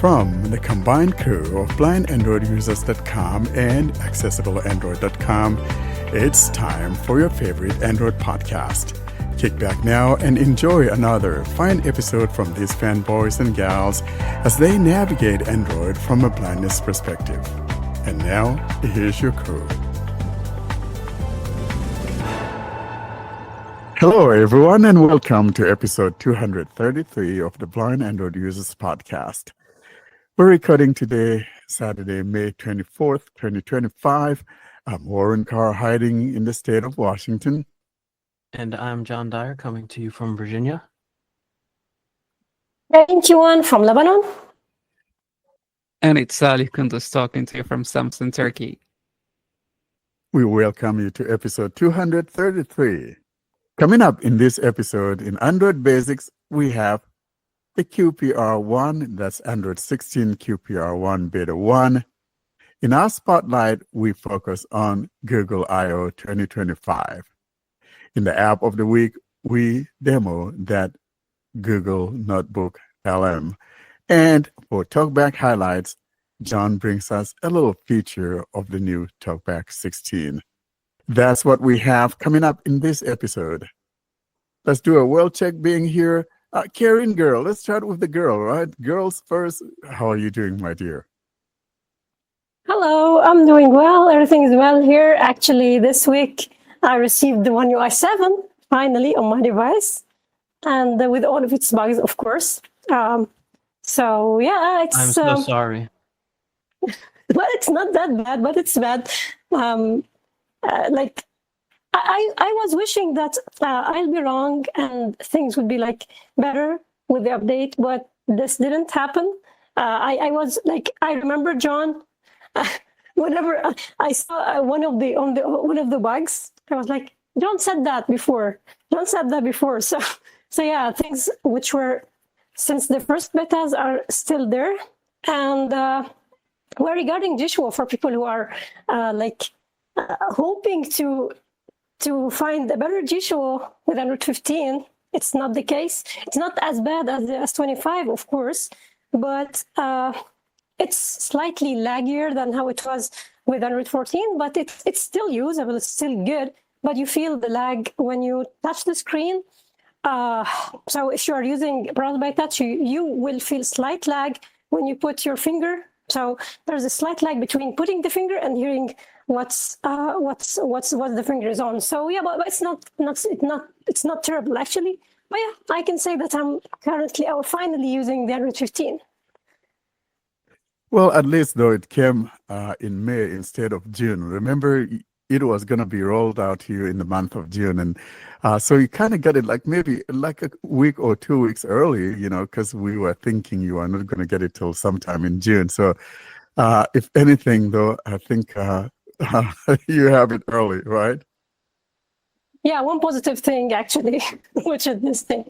From the combined crew of blindandroidusers.com and accessibleandroid.com, it's time for your favorite Android podcast. Kick back now and enjoy another fine episode from these fanboys and gals as they navigate Android from a blindness perspective. And now, here's your crew. Hello, everyone, and welcome to episode 233 of the Blind Android Users Podcast. We're recording today, Saturday, May 24th, 2025. I'm Warren Carr, hiding in the state of Washington. And I'm John Dyer, coming to you from Virginia. Thank you, Juan, from Lebanon. And it's Salih Kunduz talking to you from Samsun, Turkey. We welcome you to episode 233. Coming up in this episode, in Android Basics, we have the QPR1, that's Android 16 QPR1 Beta 1. In our spotlight, we focus on Google I/O 2025. In the app of the week, we demo that Google NotebookLM. And for Talkback highlights, John brings us a little feature of the new Talkback 16. That's what we have coming up in this episode. Let's do a world check being here. Karen girl, let's start with the girl, right? Girls first. How are you doing, my dear? Hello, I'm doing well. Everything is well here. Actually, this week I received the One UI 7 finally on my device, and with all of its bugs, of course. So yeah, it's. I'm so sorry. Well, it's not that bad, but it's bad. I was wishing that I'll be wrong and things would be like better with the update, but this didn't happen. I was like, I remember John. Whenever I saw one of the bugs, I was like, John said that before. So yeah, things which were since the first betas are still there. And well, regarding Joshua, for people who are hoping to find a better Joshua with Android 15, it's not the case. It's not as bad as the S25, of course, but it's slightly laggier than how it was with Android 14, but it's still usable, it's still good, but you feel the lag when you touch the screen. So if you are using browse by touch, you will feel slight lag when you put your finger. So there's a slight lag between putting the finger and hearing what the finger is on. So yeah, but it's not terrible actually. But yeah, I can say that I'm currently or finally using the Android 15. Well, at least though it came in May instead of June. Remember, it was going to be rolled out here in the month of June. And so you kind of got it like maybe like a week or 2 weeks early, because we were thinking you are not going to get it till sometime in June. So if anything, though, I think you have it early, right? Yeah, one positive thing, actually, which is this thing.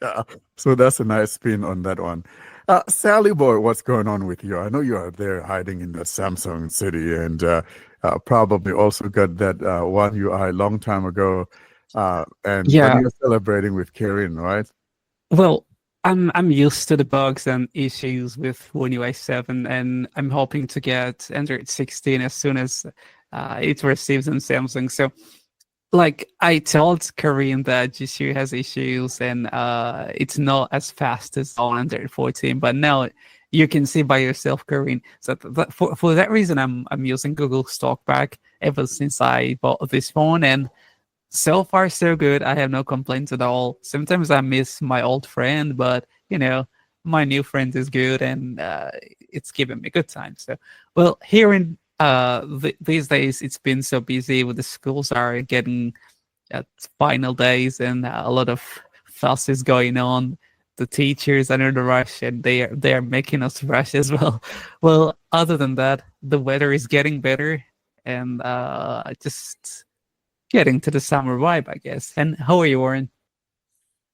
Yeah, so that's a nice spin on that one. Sally boy, what's going on with you? I know you are there hiding in the Samsung city and probably also got that One UI long time ago. And Yeah. you're celebrating with Karen, right? Well, I'm used to the bugs and issues with One UI 7, and I'm hoping to get Android 16 as soon as it receives in Samsung. So, like, I told Kareem that GCU has issues and it's not as fast as on Android 14, but now you can see by yourself, Kareem. So for that reason, I'm using Google Talkback ever since I bought this phone, and so far so good. I have no complaints at all. Sometimes I miss my old friend, but my new friend is good, and it's giving me a good time. So, well, here in these days, it's been so busy with the schools are getting at final days, and a lot of fuss is going on. The teachers are in a rush, and they are making us rush as well. Well, other than that, the weather is getting better, and just getting to the summer vibe, I guess. And how are you, Warren?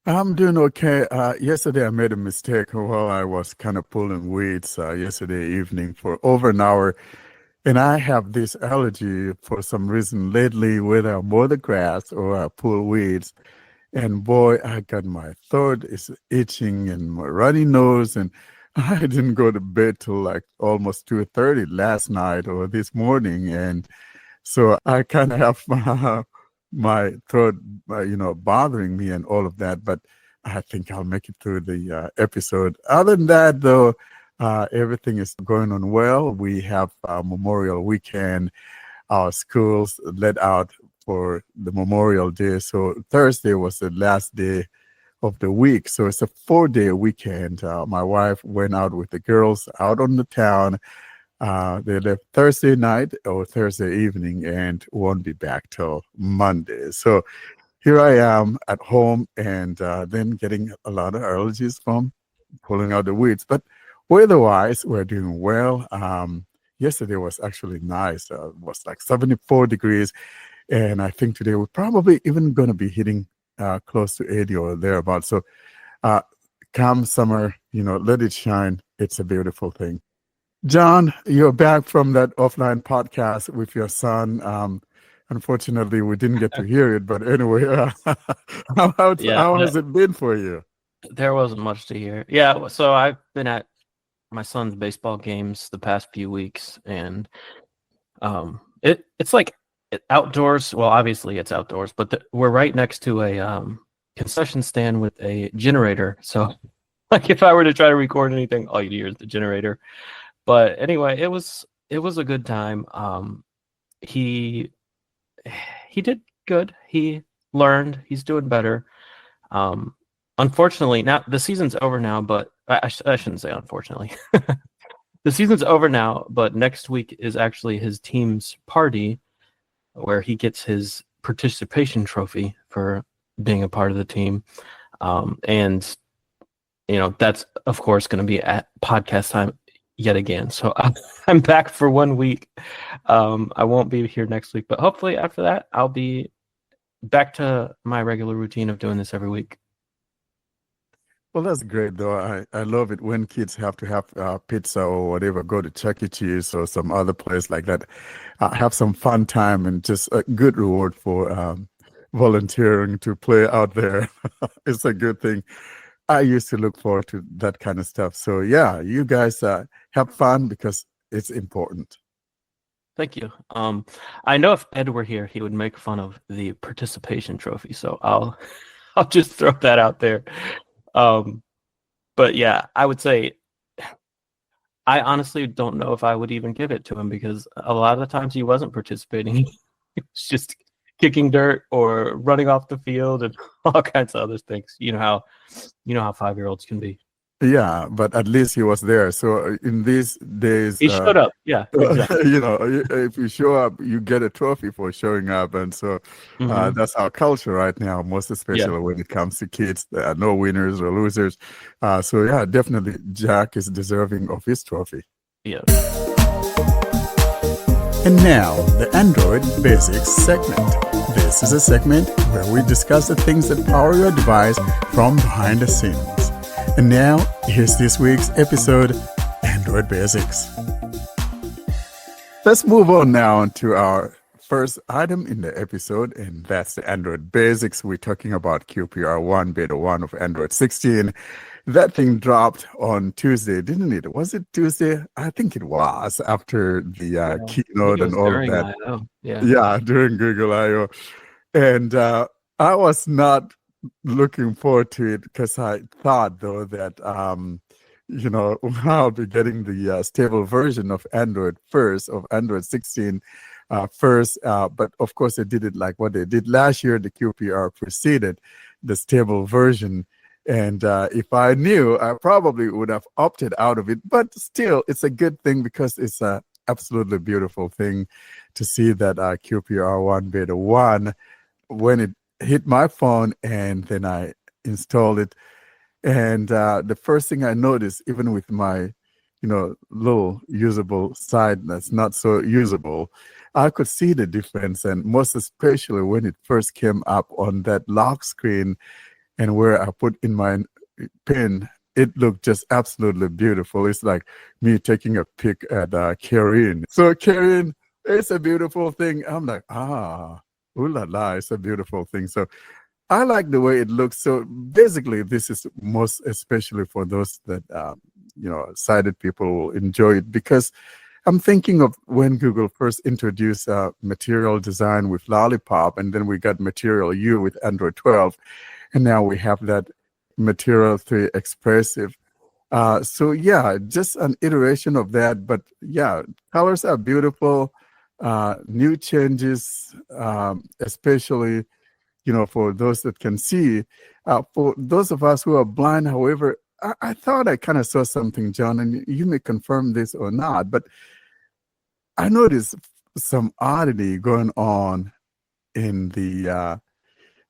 I'm doing okay. Yesterday I made a mistake while I was kind of pulling weeds yesterday evening for over an hour. And I have this allergy for some reason lately, whether I mow the grass or I pull weeds. And boy, I got my throat is itching and my runny nose, and I didn't go to bed till like almost 2:30 last night or this morning, and so I kind of have my throat, bothering me and all of that. But I think I'll make it through the episode. Other than that, though, everything is going on well. We have Memorial Weekend. Our schools let out for the Memorial Day. So Thursday was the last day of the week. So it's a 4-day weekend. My wife went out with the girls out on the town. They left Thursday night or Thursday evening and won't be back till Monday. So here I am at home and then getting a lot of allergies from pulling out the weeds. But weather-wise, we're doing well. Yesterday was actually nice. It was like 74 degrees. And I think today we're probably even going to be hitting close to 80 or thereabouts. So come summer, let it shine. It's a beautiful thing. John, you're back from that offline podcast with your son. Unfortunately, we didn't get to hear it. But anyway, how has it been for you? There wasn't much to hear. Yeah, so I've been at my son's baseball games the past few weeks, and it's like outdoors. Well, obviously it's outdoors, but we're right next to a concession stand with a generator. So, like, if I were to try to record anything, all you'd hear is the generator. But anyway, it was a good time. He did good. He learned. He's doing better. Unfortunately, now the season's over now, but I shouldn't say unfortunately. The season's over now, but next week is actually his team's party where he gets his participation trophy for being a part of the team. And, that's, of course, going to be at podcast time yet again. So I'm back for 1 week. I won't be here next week, but hopefully after that, I'll be back to my regular routine of doing this every week. Well, that's great, though. I love it when kids have to have pizza or whatever, go to Chuck E. Cheese or some other place like that, have some fun time and just a good reward for volunteering to play out there. It's a good thing. I used to look forward to that kind of stuff. So, yeah, you guys have fun because it's important. Thank you. I know if Ed were here, he would make fun of the participation trophy. So I'll just throw that out there. But yeah, I would say I honestly don't know if I would even give it to him because a lot of the times he wasn't participating. He was just kicking dirt or running off the field and all kinds of other things. You know how 5-year-olds can be. Yeah, but at least he was there. So in these days, he showed up. Yeah, exactly. If you show up, you get a trophy for showing up, and so that's our culture right now. Most especially when it comes to kids, there are no winners or losers. So yeah, definitely, Jack is deserving of his trophy. Yeah. And now, the Android Basics segment. This is a segment where we discuss the things that power your device from behind the scenes. And now, here's this week's episode, Android Basics. Let's move on now to our first item in the episode, and that's the Android Basics. We're talking about QPR1 Beta 1 of Android 16. That thing dropped on Tuesday, didn't it? Was it Tuesday? I think it was after the keynote and all of that. I/O. Yeah, during Google I/O. And I was not looking forward to it because I thought, though, that I'll be getting the stable version of Android 16 first. But of course, they did it like what they did last year. The QPR preceded the stable version. And if I knew, I probably would have opted out of it. But still, it's a good thing because it's an absolutely beautiful thing to see that QPR1 Beta 1, when it hit my phone and then I installed it. And the first thing I noticed, even with my, little usable side that's not so usable, I could see the difference. And most especially when it first came up on that lock screen and where I put in my pin, it looked just absolutely beautiful. It's like me taking a pic at Karin. So Karin, it's a beautiful thing. I'm like, ooh la la, it's a beautiful thing. So I like the way it looks. So basically, this is most especially for those that sighted people will enjoy it, because I'm thinking of when Google first introduced material design with Lollipop, and then we got Material U with Android 12, and now we have that Material 3 Expressive. So yeah, just an iteration of that. But yeah, colors are beautiful. New changes, especially for those that can see. For those of us who are blind, however, I thought I kind of saw something, John, and you may confirm this or not, but I noticed some oddity going on in the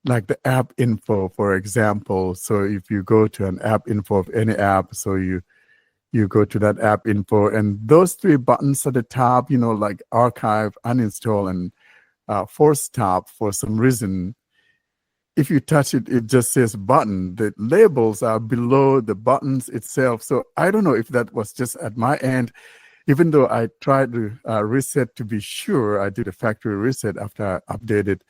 like the app info, for example. So if you go to an app info of any app, so you go to that app info, and those three buttons at the top, like archive, uninstall, and force stop, for some reason, if you touch it, it just says button. The labels are below the buttons itself. So I don't know if that was just at my end, even though I tried to reset to be sure. I did a factory reset after I updated,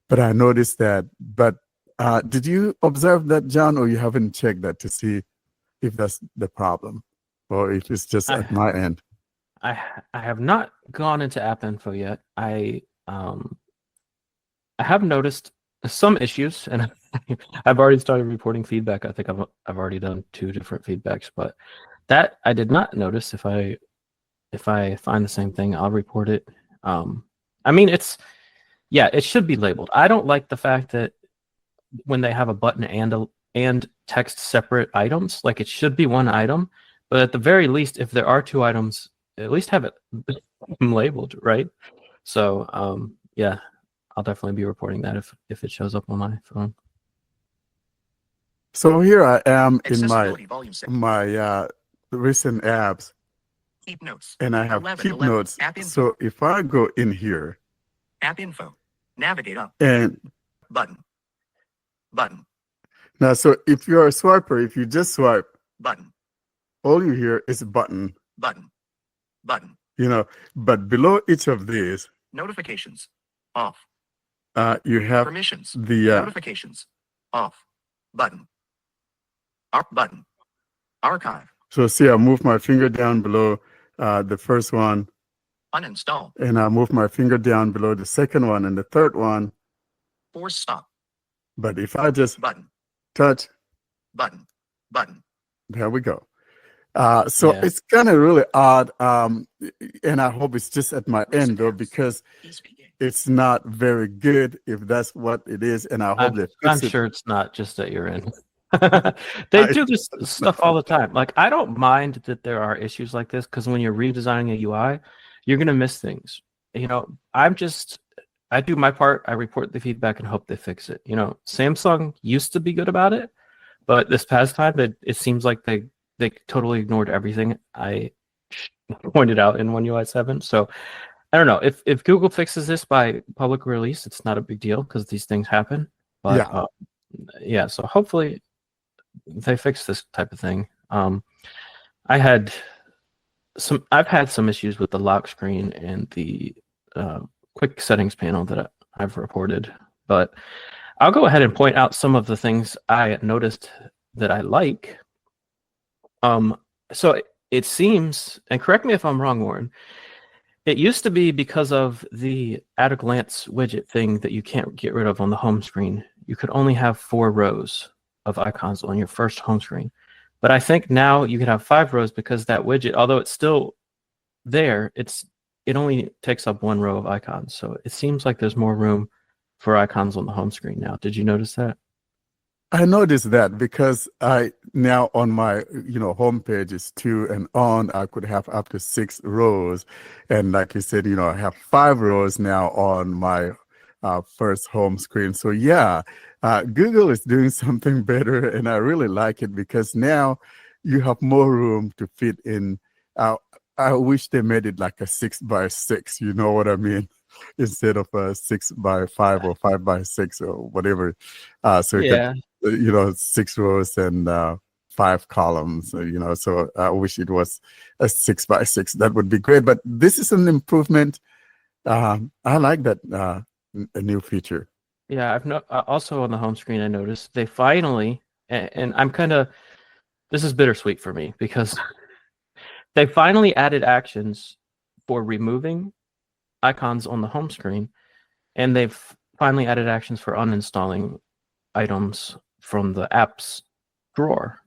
but I noticed that. But did you observe that, John, or you haven't checked that to see if that's the problem, or if it's just at my end? I have not gone into app info yet. I have noticed some issues, and I've already started reporting feedback. I think I've already done 2 different feedbacks, but that I did not notice. If I find the same thing, I'll report it. I mean, it should be labeled. I don't like the fact that when they have a button and text separate items, like it should be one item, but at the very least, if there are 2 items, at least have it labeled, right? So yeah, I'll definitely be reporting that if it shows up on my phone. So here I am in Accessibility, volume 6. my recent apps, Keep notes. and I have 11, keep 11, notes. app info. So if I go in here App info. Navigate up. and Button. Button. now, so if you're a swiper, if you just swipe, Button. all you hear is a button, Button. Button. but below each of these, Notifications. Off. you have Permissions. the Notifications. Off. Button. Button. Archive. so see, I move my finger down below the first one, Uninstall. and I move my finger down below the second one and the third one. Force stop. But if I just Button. touch, Button. Button. there we go. So Yeah. it's kind of really odd, and I hope it's just at my end, though, because it's not very good if that's what it is, and I hope they I'm fix it. sure it's not just at your end. They do this stuff all the time. Like, I don't mind that there are issues like this, because when you're redesigning a UI, you're gonna miss things. I do my part. I report the feedback and hope they fix it. Samsung used to be good about it, but this past time, it seems like they totally ignored everything I pointed out in One UI 7. So I don't know if Google fixes this by public release, it's not a big deal because these things happen. But yeah, so hopefully they fix this type of thing. I've had some issues with the lock screen and the quick settings panel that I've reported, but I'll go ahead and point out some of the things I noticed that I like. So it seems, and correct me if I'm wrong, Warren, it used to be because of the at-a-glance widget thing that you can't get rid of on the home screen. You could only have 4 rows of icons on your first home screen. But I think now you can have 5 rows because that widget, although it's still there, it only takes up 1 row of icons. So it seems like there's more room for icons on the home screen now. Did you notice that? I noticed that because I now on my home page is 2 and on, I could have up to 6 rows, and like you said, I have 5 rows now on my first home screen. So yeah, Google is doing something better, and I really like it because now you have more room to fit in. I wish they made it like a 6x6. You know what I mean? Instead of a 6x5 or 5x6 or whatever. So Yeah. you could, 6 rows and 5 columns. So I wish it was a 6x6. That would be great. But this is an improvement. I like that a new feature. Yeah, I've also on the home screen I noticed they finally, and I'm kind of, this is bittersweet for me because they finally added actions for removing icons on the home screen, and they've finally added actions for uninstalling items from the apps drawer.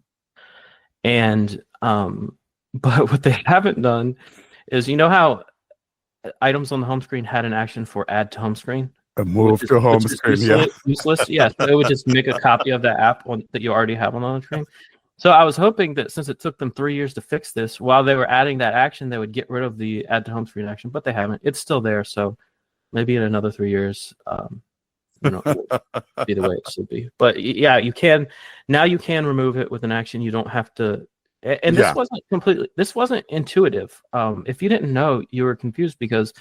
And but what they haven't done is, you know how items on the home screen had an action for add to home screen? A move to home Which is screen, yeah. useless. Yeah, so it would just make a copy of that app that you already have on the home screen. So I was hoping that since it took them 3 years to fix this, while they were adding that action, they would get rid of the add to home screen action, but they haven't. It's still there, so maybe in another 3 years, it'll be the way it should be. But yeah, you can remove it with an action. You don't have to. And this wasn't intuitive. If you didn't know, you were confused because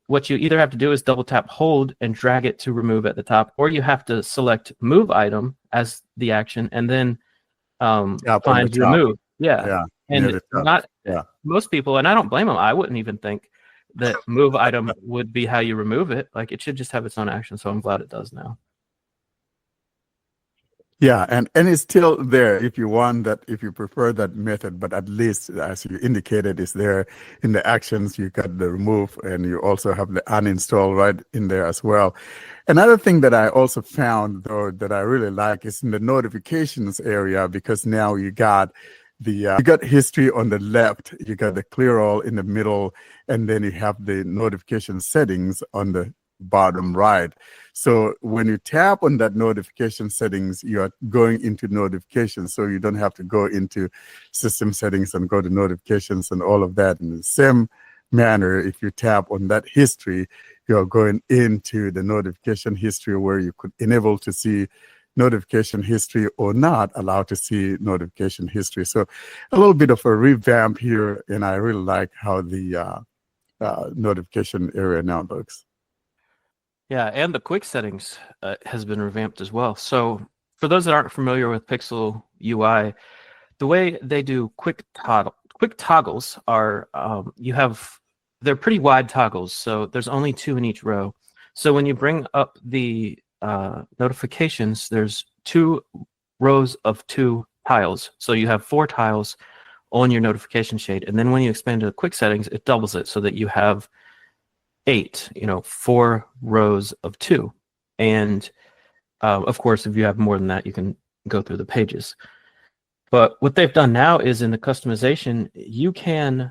what you either have to do is double tap hold and drag it to remove at the top, or you have to select move item as the action and then find remove. Yeah. And most people, and I don't blame them, I wouldn't even think that move item would be how you remove it. Like, it should just have its own action. So I'm glad it does now. Yeah, and it's still there if you want that, if you prefer that method, but at least as you indicated, it's there in the actions. You got the remove and you also have the uninstall right in there as well. Another thing that I also found though that I really like is in the notifications area, because now you got the you got history on the left, you got the clear all in the middle, and then you have the notification settings on the bottom right. So when you tap on that notification settings, you are going into notifications. So you don't have to go into system settings and go to notifications and all of that. In the same manner, if you tap on that history, you're going into the notification history where you could enable to see notification history or not allow to see notification history. So a little bit of a revamp here, and I really like how the notification area now looks. Yeah, and the quick settings has been revamped as well. So for those that aren't familiar with Pixel UI, the way they do quick toggles are they're pretty wide toggles. So there's only 2 in each row. So when you bring up the notifications, there's 2 rows of 2 tiles. So you have 4 tiles on your notification shade. And then when you expand to the quick settings, it doubles it so that you have 8, 4 rows of 2. And of course, if you have more than that, you can go through the pages. But what they've done now is in the customization, you can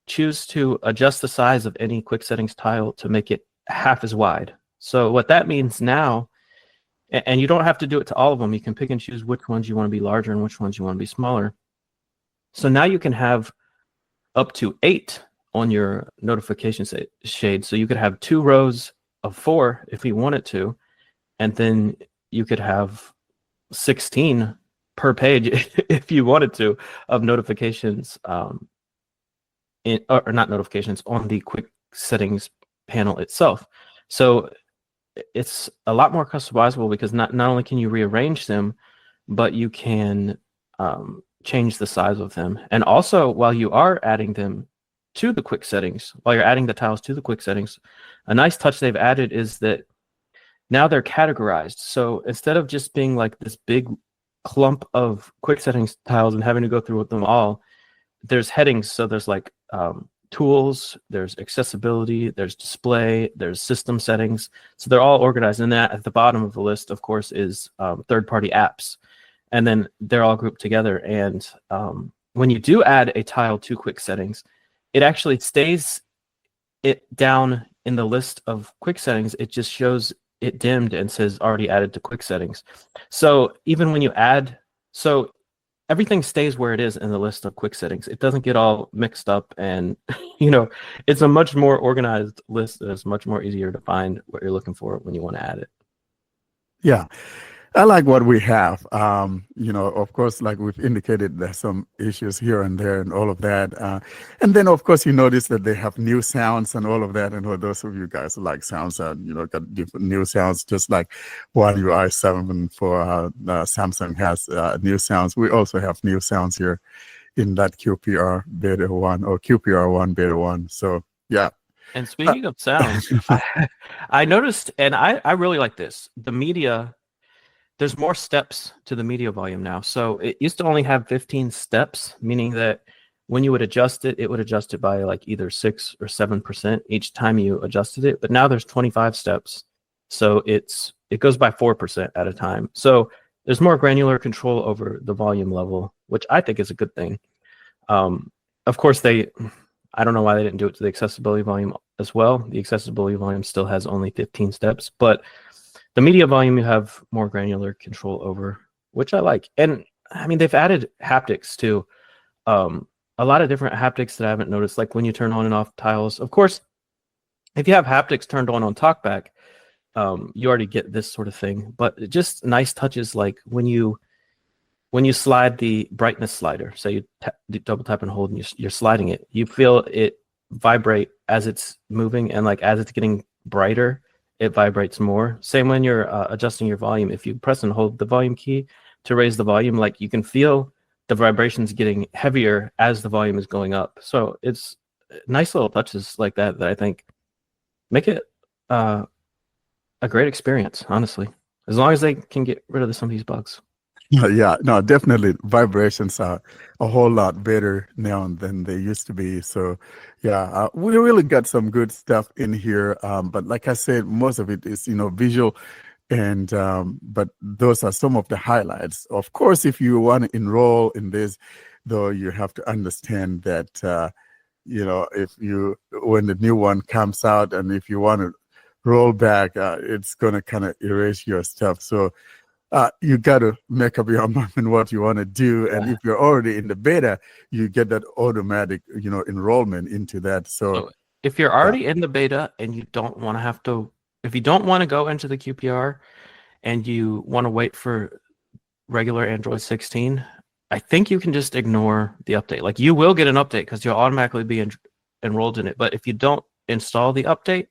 choose to adjust the size of any quick settings tile to make it half as wide. So what that means now, and you don't have to do it to all of them, you can pick and choose which ones you want to be larger and which ones you want to be smaller. So now you can have up to 8 on your notification shade. So you could have 2 rows of 4 if you wanted to, and then you could have 16 per page if you wanted to of notifications, or not notifications, on the quick settings panel itself. So it's a lot more customizable because not only can you rearrange them, but you can change the size of them. And also, while you are adding them to the quick settings, while you're adding the tiles to the quick settings, a nice touch they've added is that now they're categorized. So instead of just being like this big clump of quick settings tiles and having to go through with them all, there's headings. So there's like tools, there's accessibility, there's display, there's system settings. So they're all organized. And that at the bottom of the list, of course, is third-party apps. And then they're all grouped together. And when you do add a tile to quick settings, it actually stays it down in the list of quick settings. It just shows it dimmed and says already added to quick settings. So even when you add, so everything stays where it is in the list of quick settings. It doesn't get all mixed up, and it's a much more organized list. It's much more easier to find what you're looking for when you want to add it. Yeah. I like what we have. Of course, like we've indicated, there's some issues here and there and all of that. And then, of course, you notice that they have new sounds and all of that. And for those of you guys who like sounds, got different new sounds, just like One UI 7 for Samsung has new sounds. We also have new sounds here in that QPR Beta 1 or QPR1 Beta 1. So, yeah, And speaking of sound, I noticed, and I really like this. The media, there's more steps to the media volume now. So it used to only have 15 steps, meaning that when you would adjust it, it would adjust it by like either 6 or 7% each time you adjusted it. But now there's 25 steps. So it goes by 4% at a time. So there's more granular control over the volume level, which I think is a good thing. Of course, I don't know why they didn't do it to the accessibility volume as well. The accessibility volume still has only 15 steps, but the media volume you have more granular control over, which I like. And I mean, they've added haptics too. A lot of different haptics that I haven't noticed, like when you turn on and off tiles. Of course, if you have haptics turned on Talkback, you already get this sort of thing. But just nice touches like when you slide the brightness slider, so you double tap and hold, and you're sliding it, you feel it vibrate as it's moving, and like as it's getting brighter, it vibrates more. Same when you're adjusting your volume. If you press and hold the volume key to raise the volume, like you can feel the vibrations getting heavier as the volume is going up. So it's nice little touches like that I think make it a great experience, honestly, as long as they can get rid of some of these bugs. Yeah, no, definitely vibrations are a whole lot better now than they used to be. So yeah, we really got some good stuff in here. But like I said, most of it is, visual. And but those are some of the highlights. Of course, if you want to enroll in this, though, you have to understand that when the new one comes out, and if you want to roll back, it's going to kind of erase your stuff. So you got to make up your mind on what you want to do. And if you're already in the beta, you get that automatic, enrollment into that. So if you're already in the beta and you don't want to if you don't want to go into the QPR and you want to wait for regular Android 16, I think you can just ignore the update. Like, you will get an update because you'll automatically be enrolled in it. But if you don't install the update,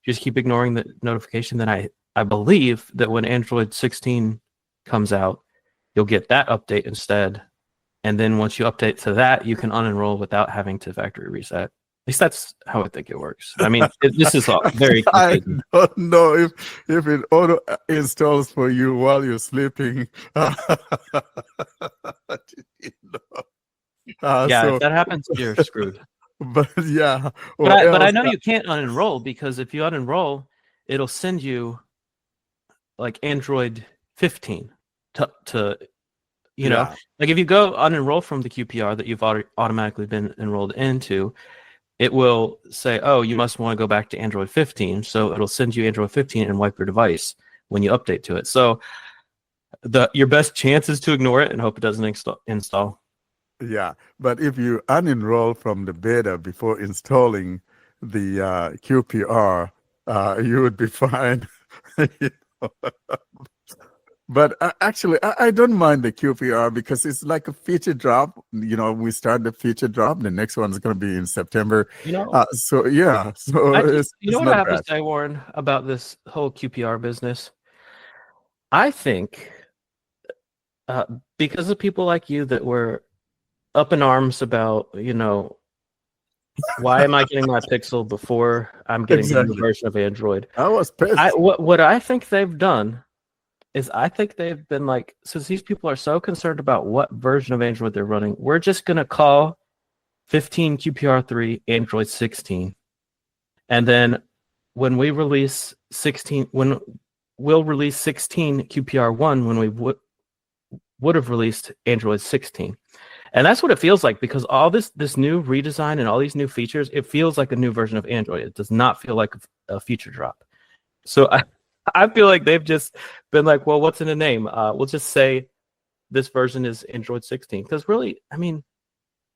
just keep ignoring the notification, then I believe that when Android 16 comes out, you'll get that update instead. And then once you update to that, you can unenroll without having to factory reset. At least that's how I think it works. I mean, this is all very I confusing. don't know if it auto installs for you while you're sleeping. Yeah, if that happens, you're screwed. But yeah, But I know you can't unenroll, because if you unenroll, it'll send you like Android 15 to like if you go unenroll from the QPR that you've automatically been enrolled into, it will say, oh, you must want to go back to Android 15. So it'll send you Android 15 and wipe your device when you update to it. So your best chance is to ignore it and hope it doesn't install. Yeah, but if you unenroll from the beta before installing the QPR, you would be fine. But actually, I don't mind the QPR because it's like a feature drop. We start the feature drop. The next one is going to be in September. So yeah. So it's what not I have bad. to say, Warren, about this whole QPR business? I think because of people like you that were up in arms about, why am I getting my Pixel before I'm getting the new version of Android? I was pissed. What I think they've done is, I think they've been like, since these people are so concerned about what version of Android they're running, we're just going to call 15 QPR3 Android 16. And then when we release 16, when we'll release 16 QPR1 when we would have released Android 16. And that's what it feels like, because all this new redesign and all these new features, it feels like a new version of Android. It does not feel like a feature drop. So I feel like they've just been like, well, what's in the name? We'll just say this version is Android 16. Because really, I mean,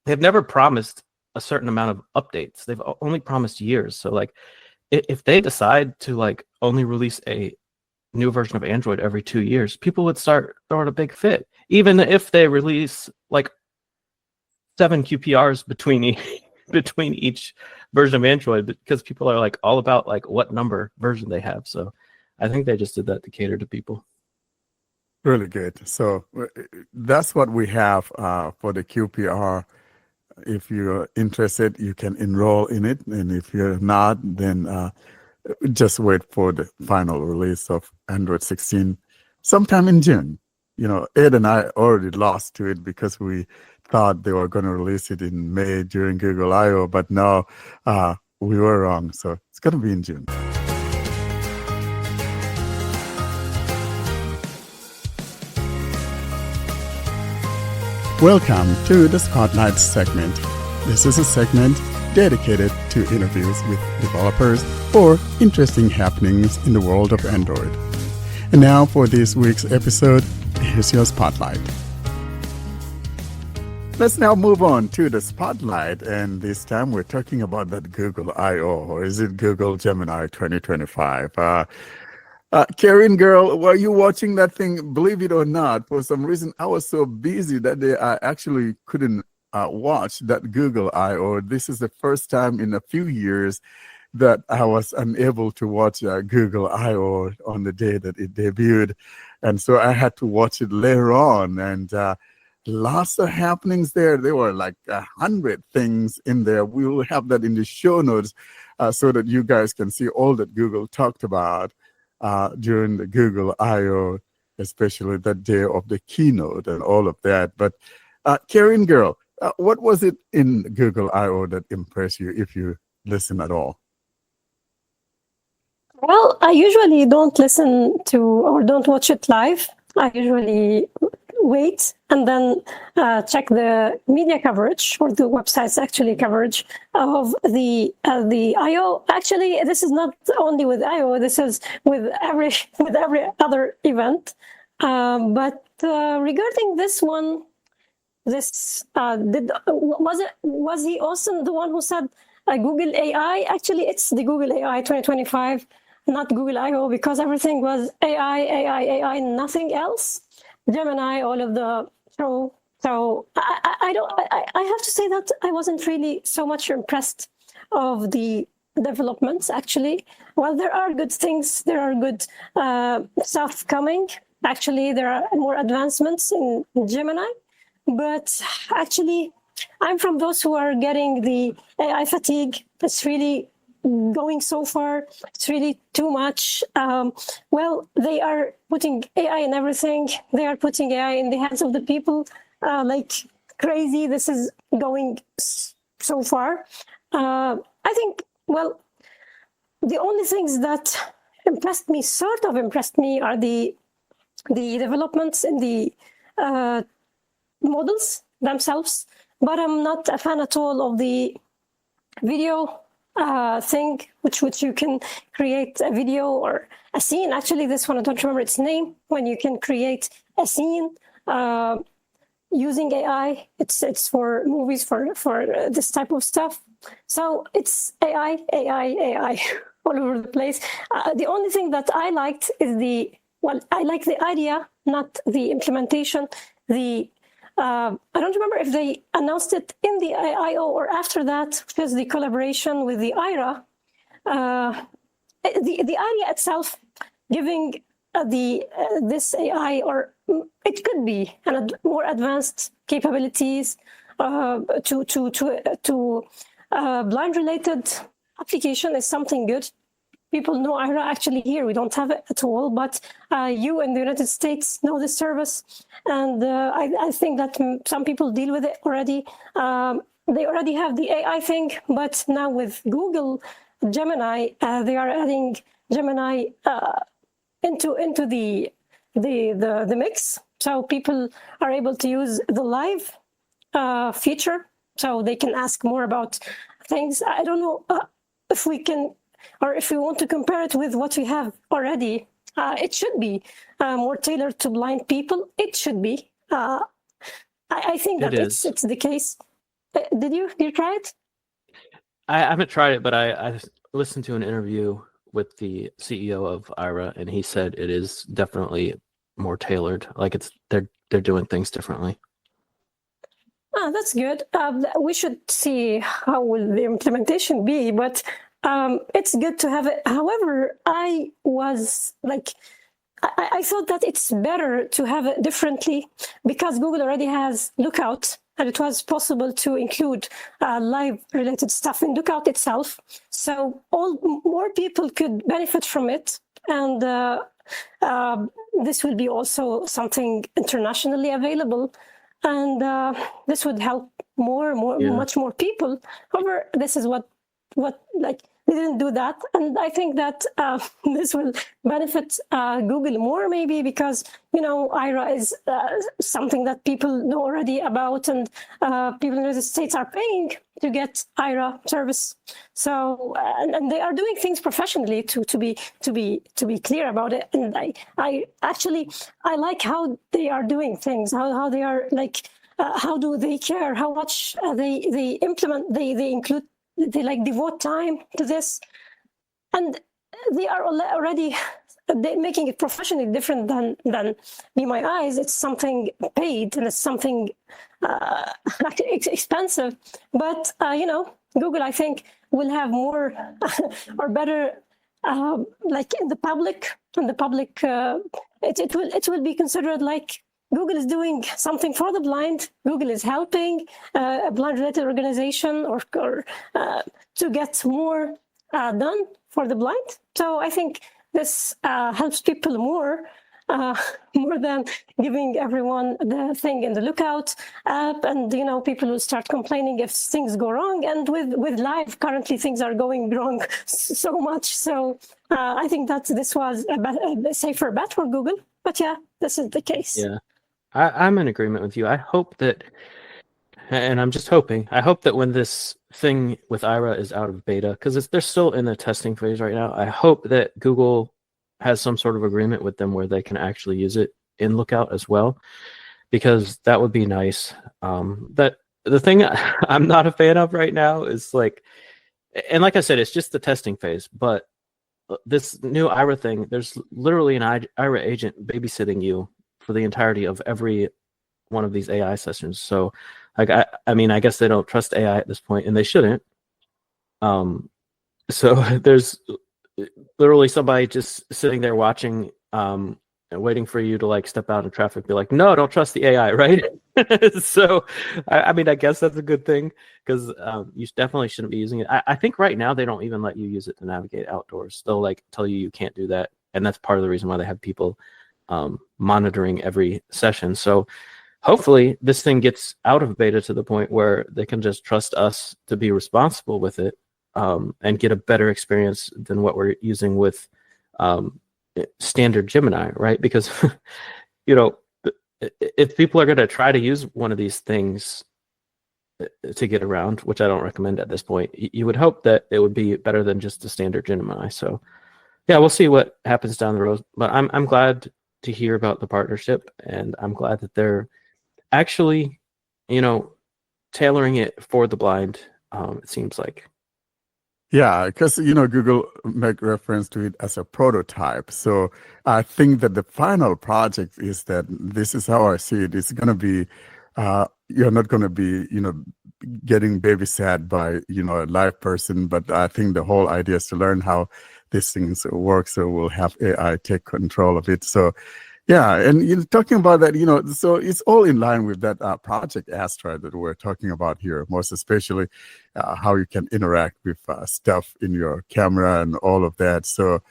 they've never promised a certain amount of updates. They've only promised years. So like, if they decide to like only release a new version of Android every 2 years, people would start throwing a big fit. Even if they release like 7 QPRs between each version of Android, because people are like all about like what number version they have. So I think they just did that to cater to people. Really good. So that's what we have for the QPR if you're interested, you can enroll in it. And if you're not, then just wait for the final release of Android 16 sometime in June. You know, Ed and I already lost to it because we thought they were going to release it in May during Google I/O, but no, we were wrong. So it's going to be in June. Welcome to the Spotlight segment. This is a segment dedicated to interviews with developers or interesting happenings in the world of Android. And now for this week's episode, here's your Spotlight. Let's now move on to the Spotlight, and this time we're talking about that Google I/O, or is it Google Gemini 2025? Karen girl, were you watching that thing? Believe it or not, for some reason I was so busy that day I actually couldn't watch that Google I/O. This is the first time in a few years that I was unable to watch Google I/O on the day that it debuted, and so I had to watch it later on. And lots of happenings there. There were like 100 things in there. We will have that in the show notes so that you guys can see all that Google talked about during the Google I/O, especially that day of the keynote and all of that. But Karen girl, what was it in Google I/O that impressed you, if you listen at all? Well, I usually don't listen to or don't watch it live. I usually wait and then check the media coverage, or the website's actually coverage of the I/O. Actually, this is not only with I/O. This is with every other event. But regarding this one, was he also the one who said Google AI? Actually, it's the Google AI 2025, not Google I/O, because everything was AI, nothing else. Gemini, all of the show. So I have to say that I wasn't really so much impressed of the developments, actually. While there are good things, there are good stuff coming. Actually, there are more advancements in Gemini. But actually, I'm from those who are getting the AI fatigue. It's really going so far. It's really too much. Well, they are putting AI in everything. They are putting AI in the hands of the people like crazy. This is going so far. I think, well, the only things that sort of impressed me, are the developments in the models themselves. But I'm not a fan at all of the video thing, which you can create a video or a scene. Actually, this one, I don't remember its name, when you can create a scene using AI. It's for movies, for this type of stuff. So it's AI all over the place. The only thing that I liked is I like the idea, not the implementation. I don't remember if they announced it in the I/O or after that, which is the collaboration with the IRA. The idea itself, giving this AI, or it could be more advanced capabilities to blind-related application, is something good. People know IRA. Actually, here we don't have it at all, but you in the United States know this service, and I think that some people deal with it already. They already have the AI thing, but now with Google Gemini, they are adding Gemini into the mix, so people are able to use the live feature, so they can ask more about things. I don't know if we can. Or if we want to compare it with what we have already, it should be more tailored to blind people. It should be. I think that it's the case. Did you try it? I haven't tried it, but I listened to an interview with the CEO of IRA, and he said it is definitely more tailored. Like they're doing things differently. That's good. We should see how will the implementation be, but it's good to have it. However, I thought that it's better to have it differently, because Google already has Lookout, and it was possible to include live-related stuff in Lookout itself. So more people could benefit from it, and this will be also something internationally available, and this would help much more people. However, this is what like they didn't do that, and I think that this will benefit Google more, maybe because Ira is something that people know already about, and people in the United States are paying to get Ira service. So and they are doing things professionally to be clear about it. And I actually like how they are doing things, how they are like. How do they care? How much they implement? They include. They like devote time to this, and they are already making it professionally different than Be My Eyes. It's something paid and it's something expensive. But Google, I think, will have more or better like in the public. It will be considered like Google is doing something for the blind. Google is helping a blind-related organization or to get more done for the blind. So I think this helps people more than giving everyone the thing in the Lookout app. And people will start complaining if things go wrong. And with live, currently things are going wrong so much. So I think that this was a safer bet for Google. But yeah, this is the case. Yeah. I'm in agreement with you. I hope that, and I'm just hoping, I hope that when this thing with Ira is out of beta, because they're still in the testing phase right now, I hope that Google has some sort of agreement with them where they can actually use it in Lookout as well, because that would be nice. That the thing I'm not a fan of right now is like, and like I said, it's just the testing phase, but this new Ira thing, there's literally an Ira agent babysitting you for the entirety of every one of these AI sessions. So like I mean, I guess they don't trust AI at this point, and they shouldn't. So there's literally somebody just sitting there watching and waiting for you to like step out of traffic, be like, no, don't trust the AI, right? So I mean, I guess that's a good thing, because you definitely shouldn't be using it. I think right now they don't even let you use it to navigate outdoors. They'll like tell you can't do that, and that's part of the reason why they have people monitoring every session. So hopefully this thing gets out of beta to the point where they can just trust us to be responsible with it, and get a better experience than what we're using with standard Gemini, right? Because if people are going to try to use one of these things to get around, which I don't recommend at this point, you would hope that it would be better than just the standard Gemini. So yeah, we'll see what happens down the road. But I'm glad to hear about the partnership, and I'm glad that they're actually, tailoring it for the blind. It seems like. Yeah, because Google make reference to it as a prototype. So I think that the final project is that this is how I see it. It's going to be you're not going to be getting babysat by a live person, but I think the whole idea is to learn how these things work. So we'll have AI take control of it. So yeah, and talking about that, so it's all in line with that Project Astra that we're talking about here, most especially how you can interact with stuff in your camera and all of that. So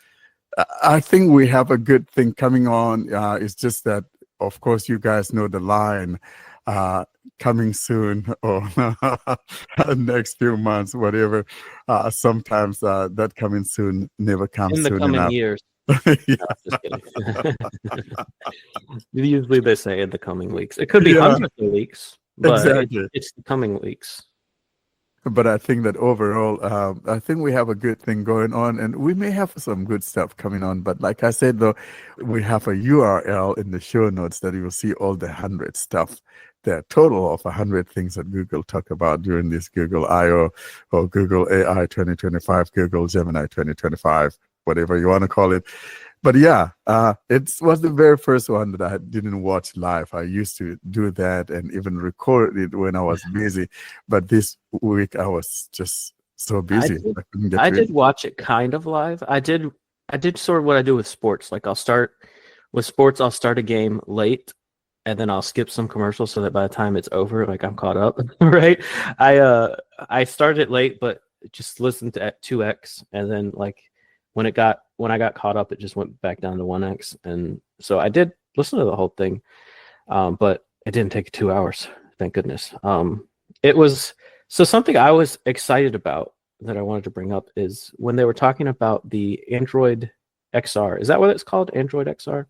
I think we have a good thing coming on. It's just that, of course, you guys know the line coming soon or next few months, whatever. Sometimes that coming soon never comes in the soon coming enough. years. Yeah. No, just kidding. Usually they say in the coming weeks. It could be hundreds of weeks, but Exactly. it's the coming weeks. But I think that overall, I think we have a good thing going on, and we may have some good stuff coming on. But like I said, though, we have a URL in the show notes that you will see all the 100 stuff, the total of 100 things that Google talk about during this Google I/O or Google AI 2025, Google Gemini 2025, whatever you want to call it. But yeah, it was the very first one that I didn't watch live. I used to do that and even record it when I was busy. But this week I was just so busy. I couldn't get I to did it. watch it kind of live. I did sort of what I do with sports. Like I'll start with sports, I'll start a game late and then I'll skip some commercials so that by the time it's over, like I'm caught up, right? I started late, but just listened to 2x, and then like when I got caught up, it just went back down to 1x, and so I did listen to the whole thing, but it didn't take 2 hours, thank goodness. It was so something I was excited about that I wanted to bring up is when they were talking about the Android XR. Is that what it's called? Android XR?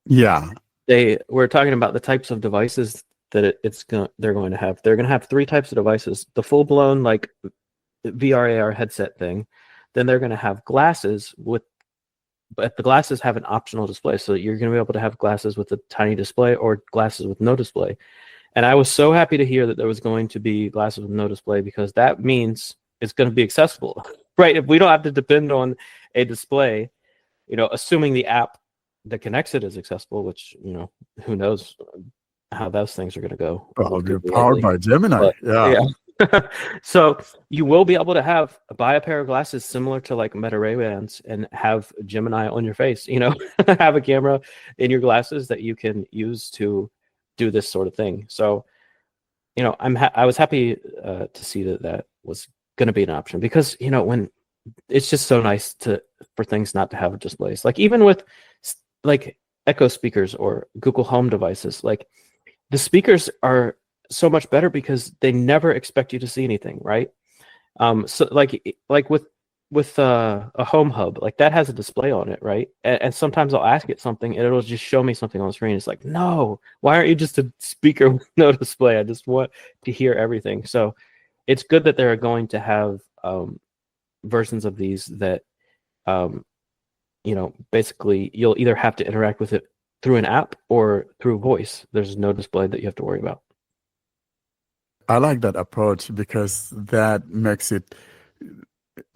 Yeah. They were talking about the types of devices that they're going to have. They're going to have 3 types of devices: the full-blown like VR AR headset thing. Then they're going to have glasses but the glasses have an optional display, so you're going to be able to have glasses with a tiny display or glasses with no display. And I was so happy to hear that there was going to be glasses with no display, because that means it's going to be accessible, right? If we don't have to depend on a display, assuming the app that connects it is accessible, which, who knows how those things are going to go. Probably powered by Gemini. But, yeah. So you will be able to buy a pair of glasses similar to like Meta Ray-Bans and have Gemini on your face, have a camera in your glasses that you can use to do this sort of thing. So, I was happy to see that was going to be an option, because, when it's just so nice for things not to have displays, like even with like Echo speakers or Google Home devices, like the speakers are so much better because they never expect you to see anything, right? So like with a Home Hub, like that has a display on it, right? And sometimes I'll ask it something and it'll just show me something on the screen. It's like, no, why aren't you just a speaker with no display? I just want to hear everything. So it's good that they're going to have versions of these that basically you'll either have to interact with it through an app or through voice. There's no display that you have to worry about. I like that approach because that makes it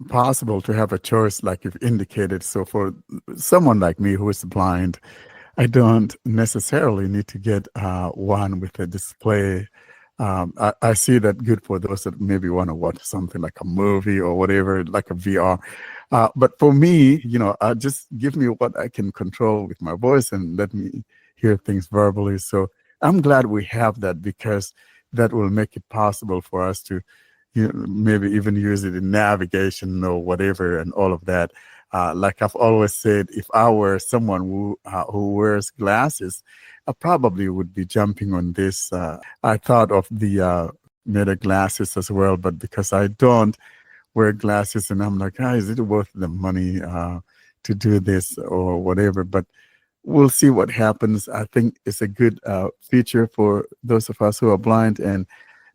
possible to have a choice, like you've indicated. So for someone like me who is blind, I don't necessarily need to get one with a display. I see that good for those that maybe want to watch something like a movie or whatever, like a VR. But for me, just give me what I can control with my voice and let me hear things verbally. So I'm glad we have that, because that will make it possible for us to maybe even use it in navigation or whatever and all of that. Like I've always said, if I were someone who wears glasses, I probably would be jumping on this. I thought of the Meta glasses as well, but because I don't wear glasses, and I'm like, is it worth the money to do this or whatever? But we'll see what happens. I think it's a good feature for those of us who are blind, and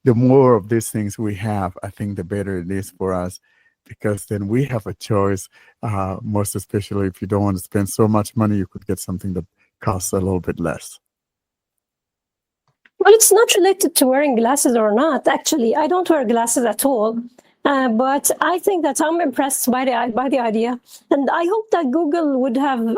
the more of these things we have, I think the better it is for us, because then we have a choice. Most especially if you don't want to spend so much money, you could get something that costs a little bit less. Well, it's not related to wearing glasses or not. Actually, I don't wear glasses at all. But I think that I'm impressed by the idea, and I hope that Google would have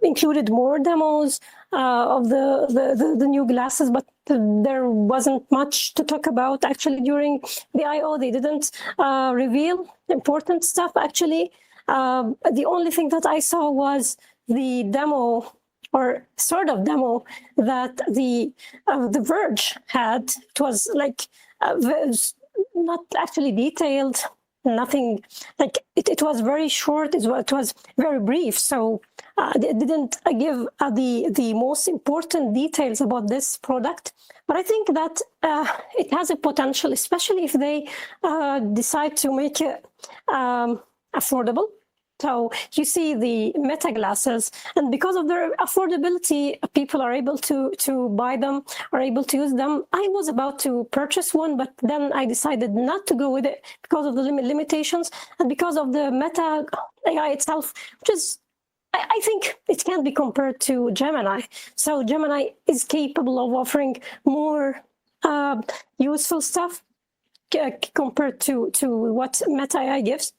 included more demos of the new glasses. But there wasn't much to talk about actually during the I/O. They didn't reveal important stuff. Actually, the only thing that I saw was the demo, or sort of demo, that the Verge had. It was like not actually detailed, nothing, like it was very short, it was very brief, so it didn't give the most important details about this product. But I think that it has a potential, especially if they decide to make it affordable. So you see the Meta glasses, and because of their affordability, people are able to buy them, are able to use them. I was about to purchase one, but then I decided not to go with it because of the limitations and because of the Meta AI itself, which is, I think it can't be compared to Gemini. So Gemini is capable of offering more useful stuff compared to what Meta AI gives.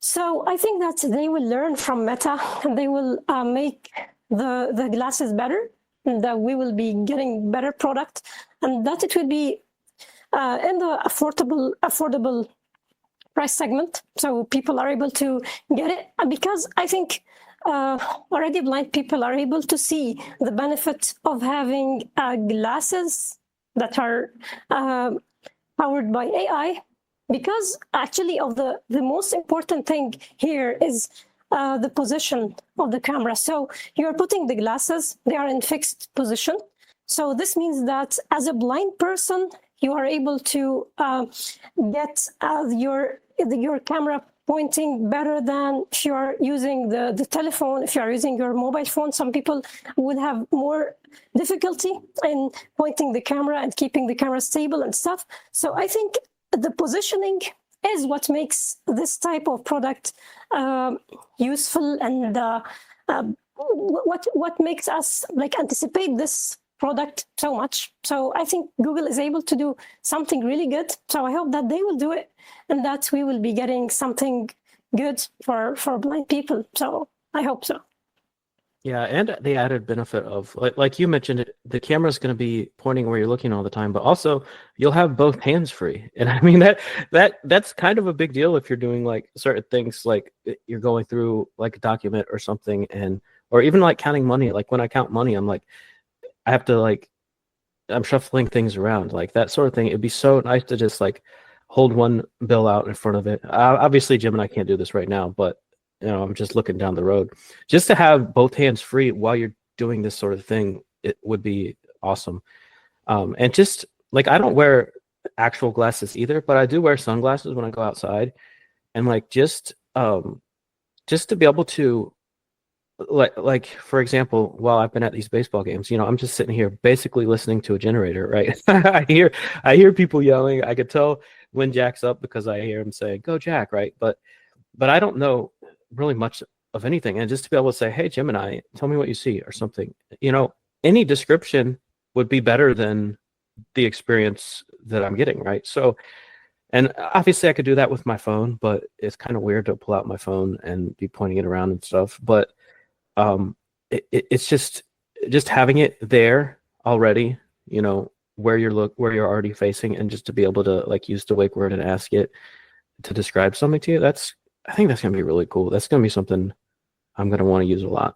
So I think that they will learn from Meta, and they will make the glasses better, and that we will be getting better product, and that it will be in the affordable price segment, so people are able to get it. Because I think already blind people are able to see the benefit of having glasses that are powered by AI, because actually of the most important thing here is the position of the camera. So you're putting the glasses, they are in fixed position. So this means that as a blind person, you are able to get your camera pointing better than if you are using the telephone, if you are using your mobile phone. Some people would have more difficulty in pointing the camera and keeping the camera stable and stuff. So I think the positioning is what makes this type of product useful, and what makes us like anticipate this product so much. So I think Google is able to do something really good. So I hope that they will do it, and that we will be getting something good for blind people. So I hope so. Yeah, and the added benefit of, like you mentioned, the camera is going to be pointing where you're looking all the time, but also you'll have both hands free. And I mean that's kind of a big deal if you're doing like certain things, like you're going through like a document or something, and or even like counting money. Like when I count money, I'm like, I have to like, I'm shuffling things around, like that sort of thing. It'd be so nice to just like hold one bill out in front of it. Obviously, Jim and I can't do this right now, but you know, I'm just looking down the road. Just to have both hands free while you're doing this sort of thing, it would be awesome. And just like, I don't wear actual glasses either, but I do wear sunglasses when I go outside, and like just to be able to like for example, while I've been at these baseball games, you know, I'm just sitting here basically listening to a generator, right? I hear people yelling. I could tell when Jack's up because I hear him say, "Go Jack," right? But I don't know really much of anything, and just to be able to say, "Hey Gemini, tell me what you see," or something, you know, any description would be better than the experience that I'm getting, right? So, and obviously I could do that with my phone, but it's kind of weird to pull out my phone and be pointing it around and stuff. But it's just having it there already, you know, where you're already facing, and just to be able to like use the wake word and ask it to describe something to you. I think that's gonna be really cool. That's gonna be something I'm gonna want to use a lot.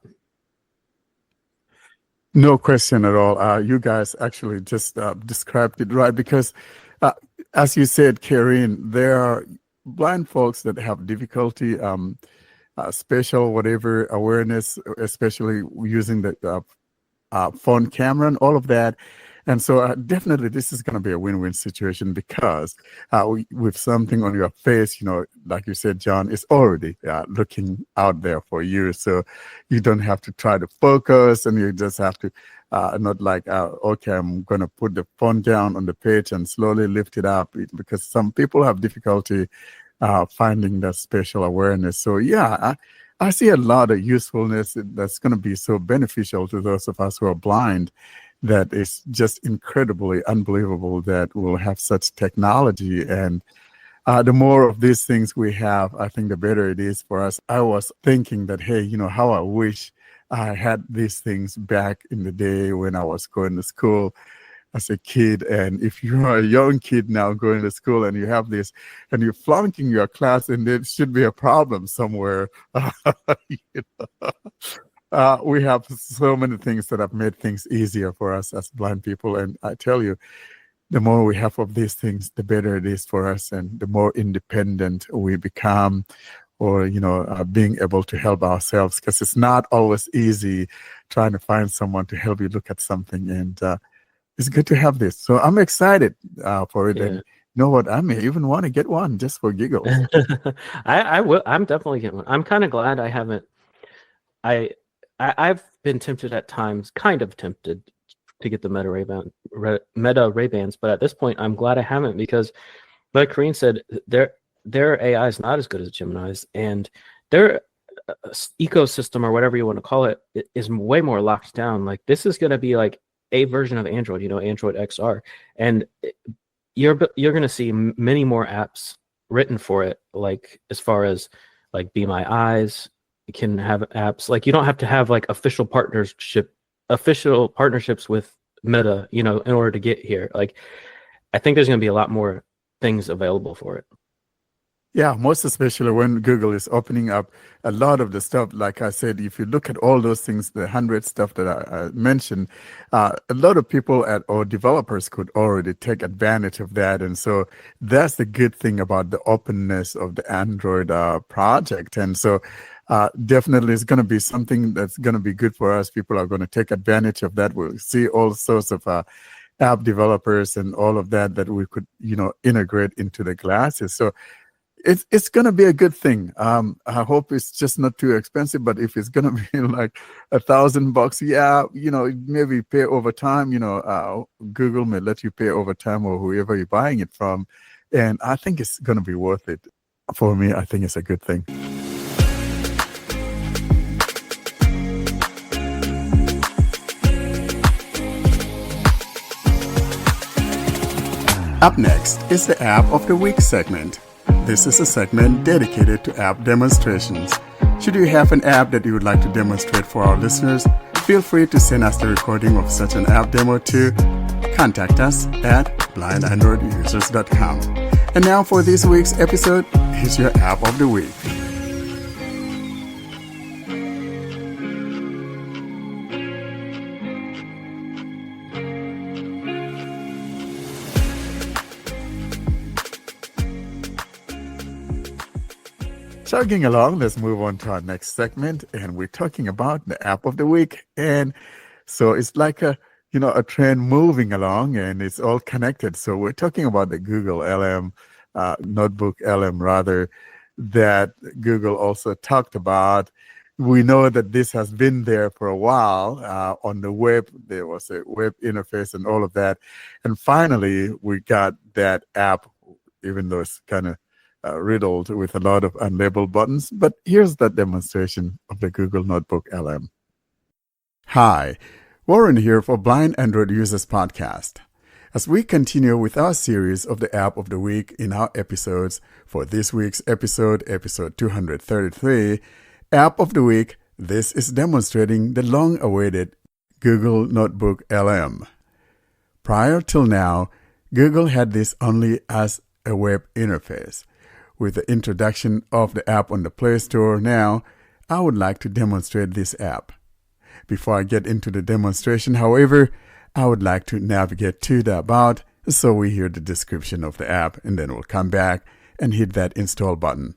No question at all. You guys actually just described it right, because as you said, Karine, there are blind folks that have difficulty, spatial whatever awareness, especially using the phone camera and all of that. And so definitely this is going to be a win-win situation, because with something on your face, you know, like you said, John, it's already looking out there for you. So you don't have to try to focus, and you just have to not like, okay, I'm going to put the phone down on the page and slowly lift it up, because some people have difficulty finding that spatial awareness. So yeah, I see a lot of usefulness that's going to be so beneficial to those of us who are blind, that is just incredibly unbelievable that we'll have such technology. And the more of these things we have, I think the better it is for us. I was thinking that, hey, you know, how I wish I had these things back in the day when I was going to school as a kid. And if you're a young kid now going to school and you have this and you're flunking your class, and there should be a problem somewhere. You know? We have so many things that have made things easier for us as blind people. And I tell you, the more we have of these things, the better it is for us, and the more independent we become, or, you know, being able to help ourselves, because it's not always easy trying to find someone to help you look at something. And it's good to have this. So I'm excited for it. Yeah. And you know what? I may even want to get one just for giggles. I will. I'm definitely getting one. I'm kind of glad I haven't. I've been tempted at times, kind of tempted to get the Meta Ray-Bans, but at this point, I'm glad I haven't, because, like Karine said, their AI is not as good as Gemini's, and their ecosystem, or whatever you want to call it, is way more locked down. Like, this is going to be like a version of Android, you know, Android XR, and you're going to see many more apps written for it. Like, as far as like Be My Eyes, you can have apps like, you don't have to have like official partnerships with Meta, you know, in order to get here. Like, I think there's going to be a lot more things available for it. Yeah, most especially when Google is opening up a lot of the stuff. Like I said, if you look at all those things, the 100 stuff that I mentioned, a lot of people or developers could already take advantage of that. And so that's the good thing about the openness of the Android project. And so definitely it's going to be something that's going to be good for us. People are going to take advantage of that. We'll see all sorts of app developers and all of that we could, integrate into the glasses. So it's going to be a good thing. I hope it's just not too expensive, but if it's going to be like $1,000, yeah, maybe pay over time. Google may let you pay over time, or whoever you're buying it from, and I think it's going to be worth it. For me, I think it's a good thing. Up next is the App of the Week segment. This is a segment dedicated to app demonstrations. Should you have an app that you would like to demonstrate for our listeners, feel free to send us the recording of such an app demo to contact us at blindandroidusers.com. And now for this week's episode, here's your App of the Week. Chugging along, let's move on to our next segment, and we're talking about the App of the Week. And so it's like a trend moving along, and it's all connected. So we're talking about the Google LM, Notebook LM rather, that Google also talked about. We know that this has been there for a while on the web. There was a web interface and all of that. And finally, we got that app, even though it's kind of riddled with a lot of unlabeled buttons. But here's that demonstration of the Google Notebook LM. Hi, Warren here for Blind Android Users Podcast. As we continue with our series of the App of the Week in our episodes, for this week's episode 233, App of the Week, this is demonstrating the long-awaited Google Notebook LM. Prior till now, Google had this only as a web interface. With the introduction of the app on the Play Store now, I would like to demonstrate this app. Before I get into the demonstration, however, I would like to navigate to the About, so we hear the description of the app, and then we'll come back and hit that install button.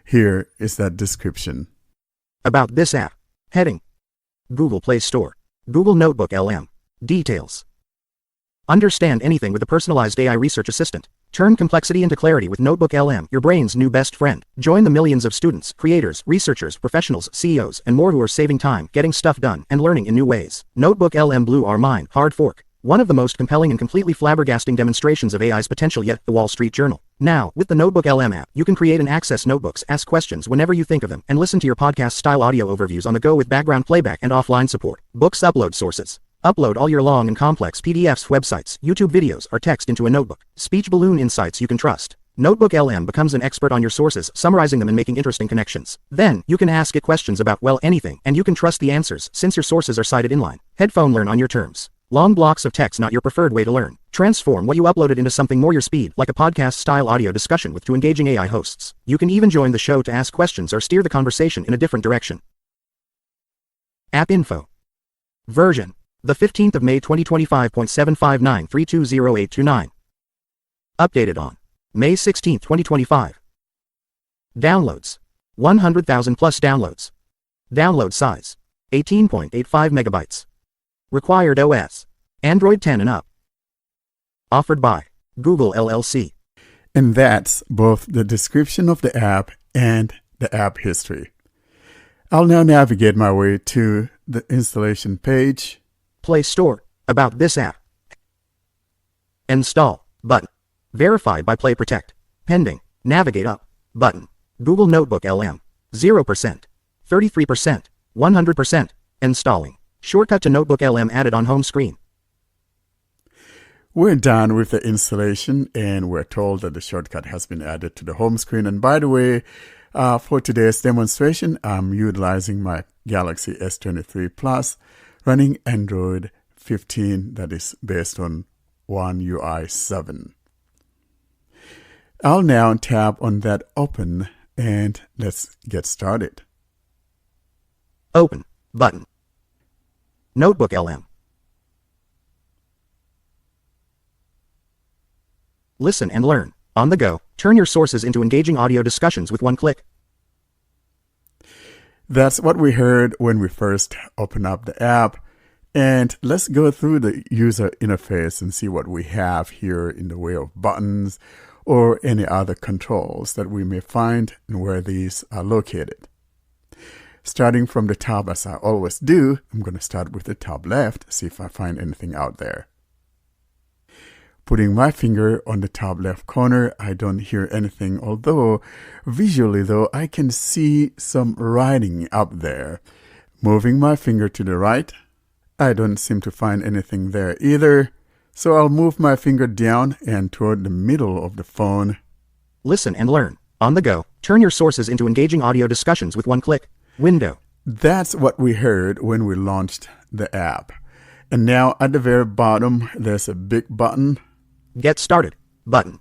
Here is that description. About this app. Heading: Google Play Store. Google Notebook LM. Details. Understand anything with a personalized AI research assistant. Turn complexity into clarity with Notebook LM, your brain's new best friend. Join the millions of students, creators, researchers, professionals, CEOs, and more who are saving time, getting stuff done, and learning in new ways. Notebook LM blew our mind. Hard fork. One of the most compelling and completely flabbergasting demonstrations of AI's potential yet. The Wall Street Journal. Now, with the Notebook LM app, you can create and access notebooks, ask questions whenever you think of them, and listen to your podcast-style audio overviews on the go with background playback and offline support. Books upload sources. Upload all your long and complex PDFs, websites, YouTube videos, or text into a notebook. Speech balloon insights you can trust. Notebook LM becomes an expert on your sources, summarizing them and making interesting connections. Then, you can ask it questions about, well, anything, and you can trust the answers, since your sources are cited inline. Headphone learn on your terms. Long blocks of text not your preferred way to learn. Transform what you uploaded into something more your speed, like a podcast-style audio discussion with two engaging AI hosts. You can even join the show to ask questions or steer the conversation in a different direction. App info. Version: the 15th of May 2025.759320829. Updated on May 16, 2025. Downloads: 100,000 plus downloads. Download size: 18.85 megabytes. Required OS: Android 10 and up. Offered by Google LLC. And that's both the description of the app and the app history. I'll now navigate my way to the installation page. Play Store. About this app. Install button. Verified by Play Protect. Pending. Navigate up button. Google Notebook LM. 0%. 33%. 100%. Installing. Shortcut to Notebook LM added on home screen. We're done with the installation, and we're told that the shortcut has been added to the home screen. And by the way, for today's demonstration, I'm utilizing my Galaxy S23 Plus running Android 15 that is based on One UI 7. I'll now tap on that open and let's get started. Open button. NotebookLM. Listen and learn. On the go, turn your sources into engaging audio discussions with one click. That's what we heard when we first opened up the app. And let's go through the user interface and see what we have here in the way of buttons or any other controls that we may find and where these are located. Starting from the top, as I always do, I'm going to start with the top left, see if I find anything out there. Putting my finger on the top left corner, I don't hear anything, although visually though, I can see some writing up there. Moving my finger to the right, I don't seem to find anything there either, so I'll move my finger down and toward the middle of the phone. Listen and learn. On the go, turn your sources into engaging audio discussions with one click. Window. That's what we heard when we launched the app. And now at the very bottom, there's a big button. Get started button.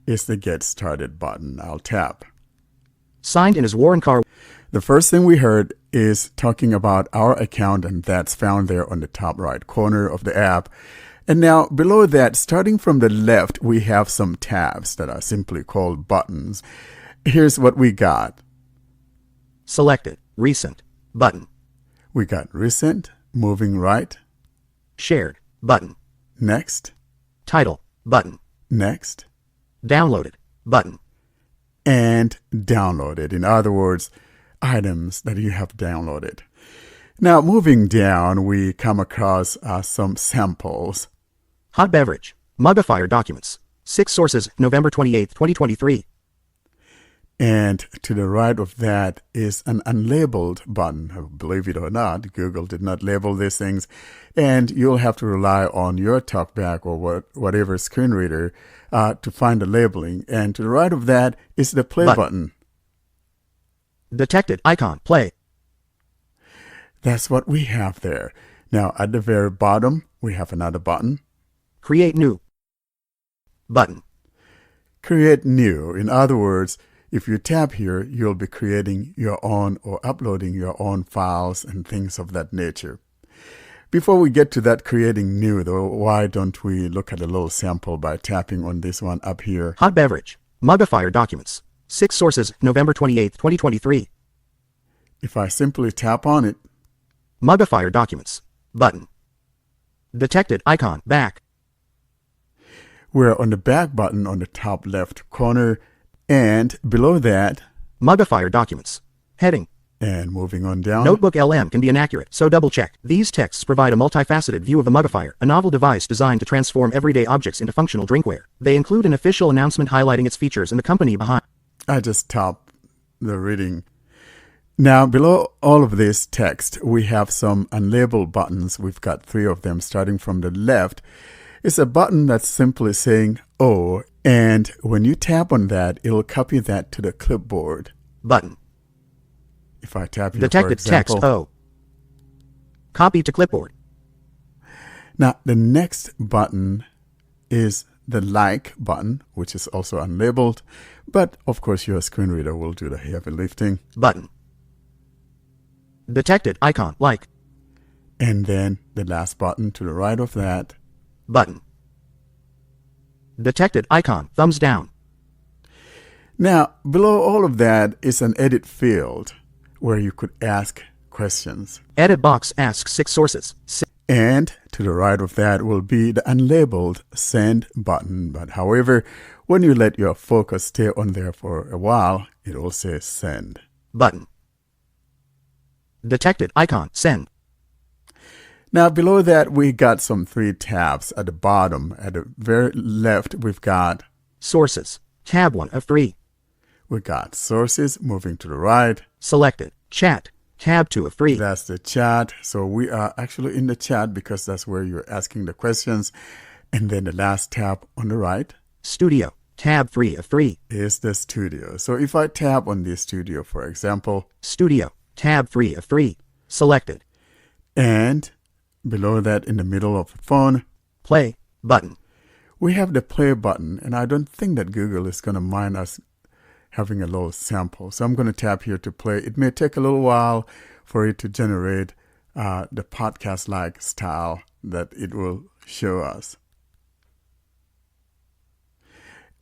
It's the Get Started button. I'll tap. Signed in as Warren Carr. The first thing we heard is talking about our account, and that's found there on the top right corner of the app. And now below that, starting from the left, we have some tabs that are simply called buttons. Here's what we got. Selected. Recent button. We got Recent, moving right. Shared button. Next. Title button. Next. Downloaded button. And downloaded. In other words, items that you have downloaded. Now, moving down, we come across some samples. Hot beverage. Mugifier documents. 6 sources, November 28, 2023. And to the right of that is an unlabeled button. Believe it or not, Google did not label these things. And you'll have to rely on your Talkback or whatever screen reader to find the labeling. And to the right of that is the play button. Detected icon. Play. That's what we have there. Now, at the very bottom, we have another button. Create new button. Create new. In other words, if you tap here, you'll be creating your own or uploading your own files and things of that nature. Before we get to that creating new, though, why don't we look at a little sample by tapping on this one up here? Hot beverage. Mugifier documents. 6 sources, November 28, 2023. If I simply tap on it, Mugifier documents. Button. Detected icon. Back. we're on the back button on the top left corner. And below that, Mugifier documents. Heading. and moving on down. NotebookLM can be inaccurate, so double-check. These texts provide a multifaceted view of a Mugifier, a novel device designed to transform everyday objects into functional drinkware. They include an official announcement highlighting its features and the company behind. I just stopped the reading. Now, below all of this text, we have some unlabeled buttons. We've got 3 of them starting from the left. It's a button that's simply saying "Oh," and when you tap on that, it'll copy that to the clipboard. Button. If I tap here, Detected for example, text O. Copy to clipboard. Now, the next button is the like button, which is also unlabeled, but of course your screen reader will do the heavy lifting. Button. Detected icon like. And then the last button to the right of that. Button. Detected icon thumbs down. Now, below all of that is an edit field where you could ask questions. Edit box asks 6 sources. And to the right of that will be the unlabeled send button. But however, when you let your focus stay on there for a while, it will say send. Button. Detected icon send. Now below that, we got some 3 tabs at the bottom. At the very left, we've got Sources. Tab 1 of 3. we got sources. Moving to the right, Selected. Chat. Tab 2 of 3. that's the chat. So we are actually in the chat because that's where you're asking the questions. And then the last tab on the right Studio. Tab 3 of 3. is the studio. So if I tap on the studio, for example, Studio. Tab 3 of 3. Selected. and below that in the middle of the phone, Play. Button. we have the play button, and I don't think that Google is going to mind us having a little sample. So I'm going to tap here to play. It may take a little while for it to generate the podcast-like style that it will show us.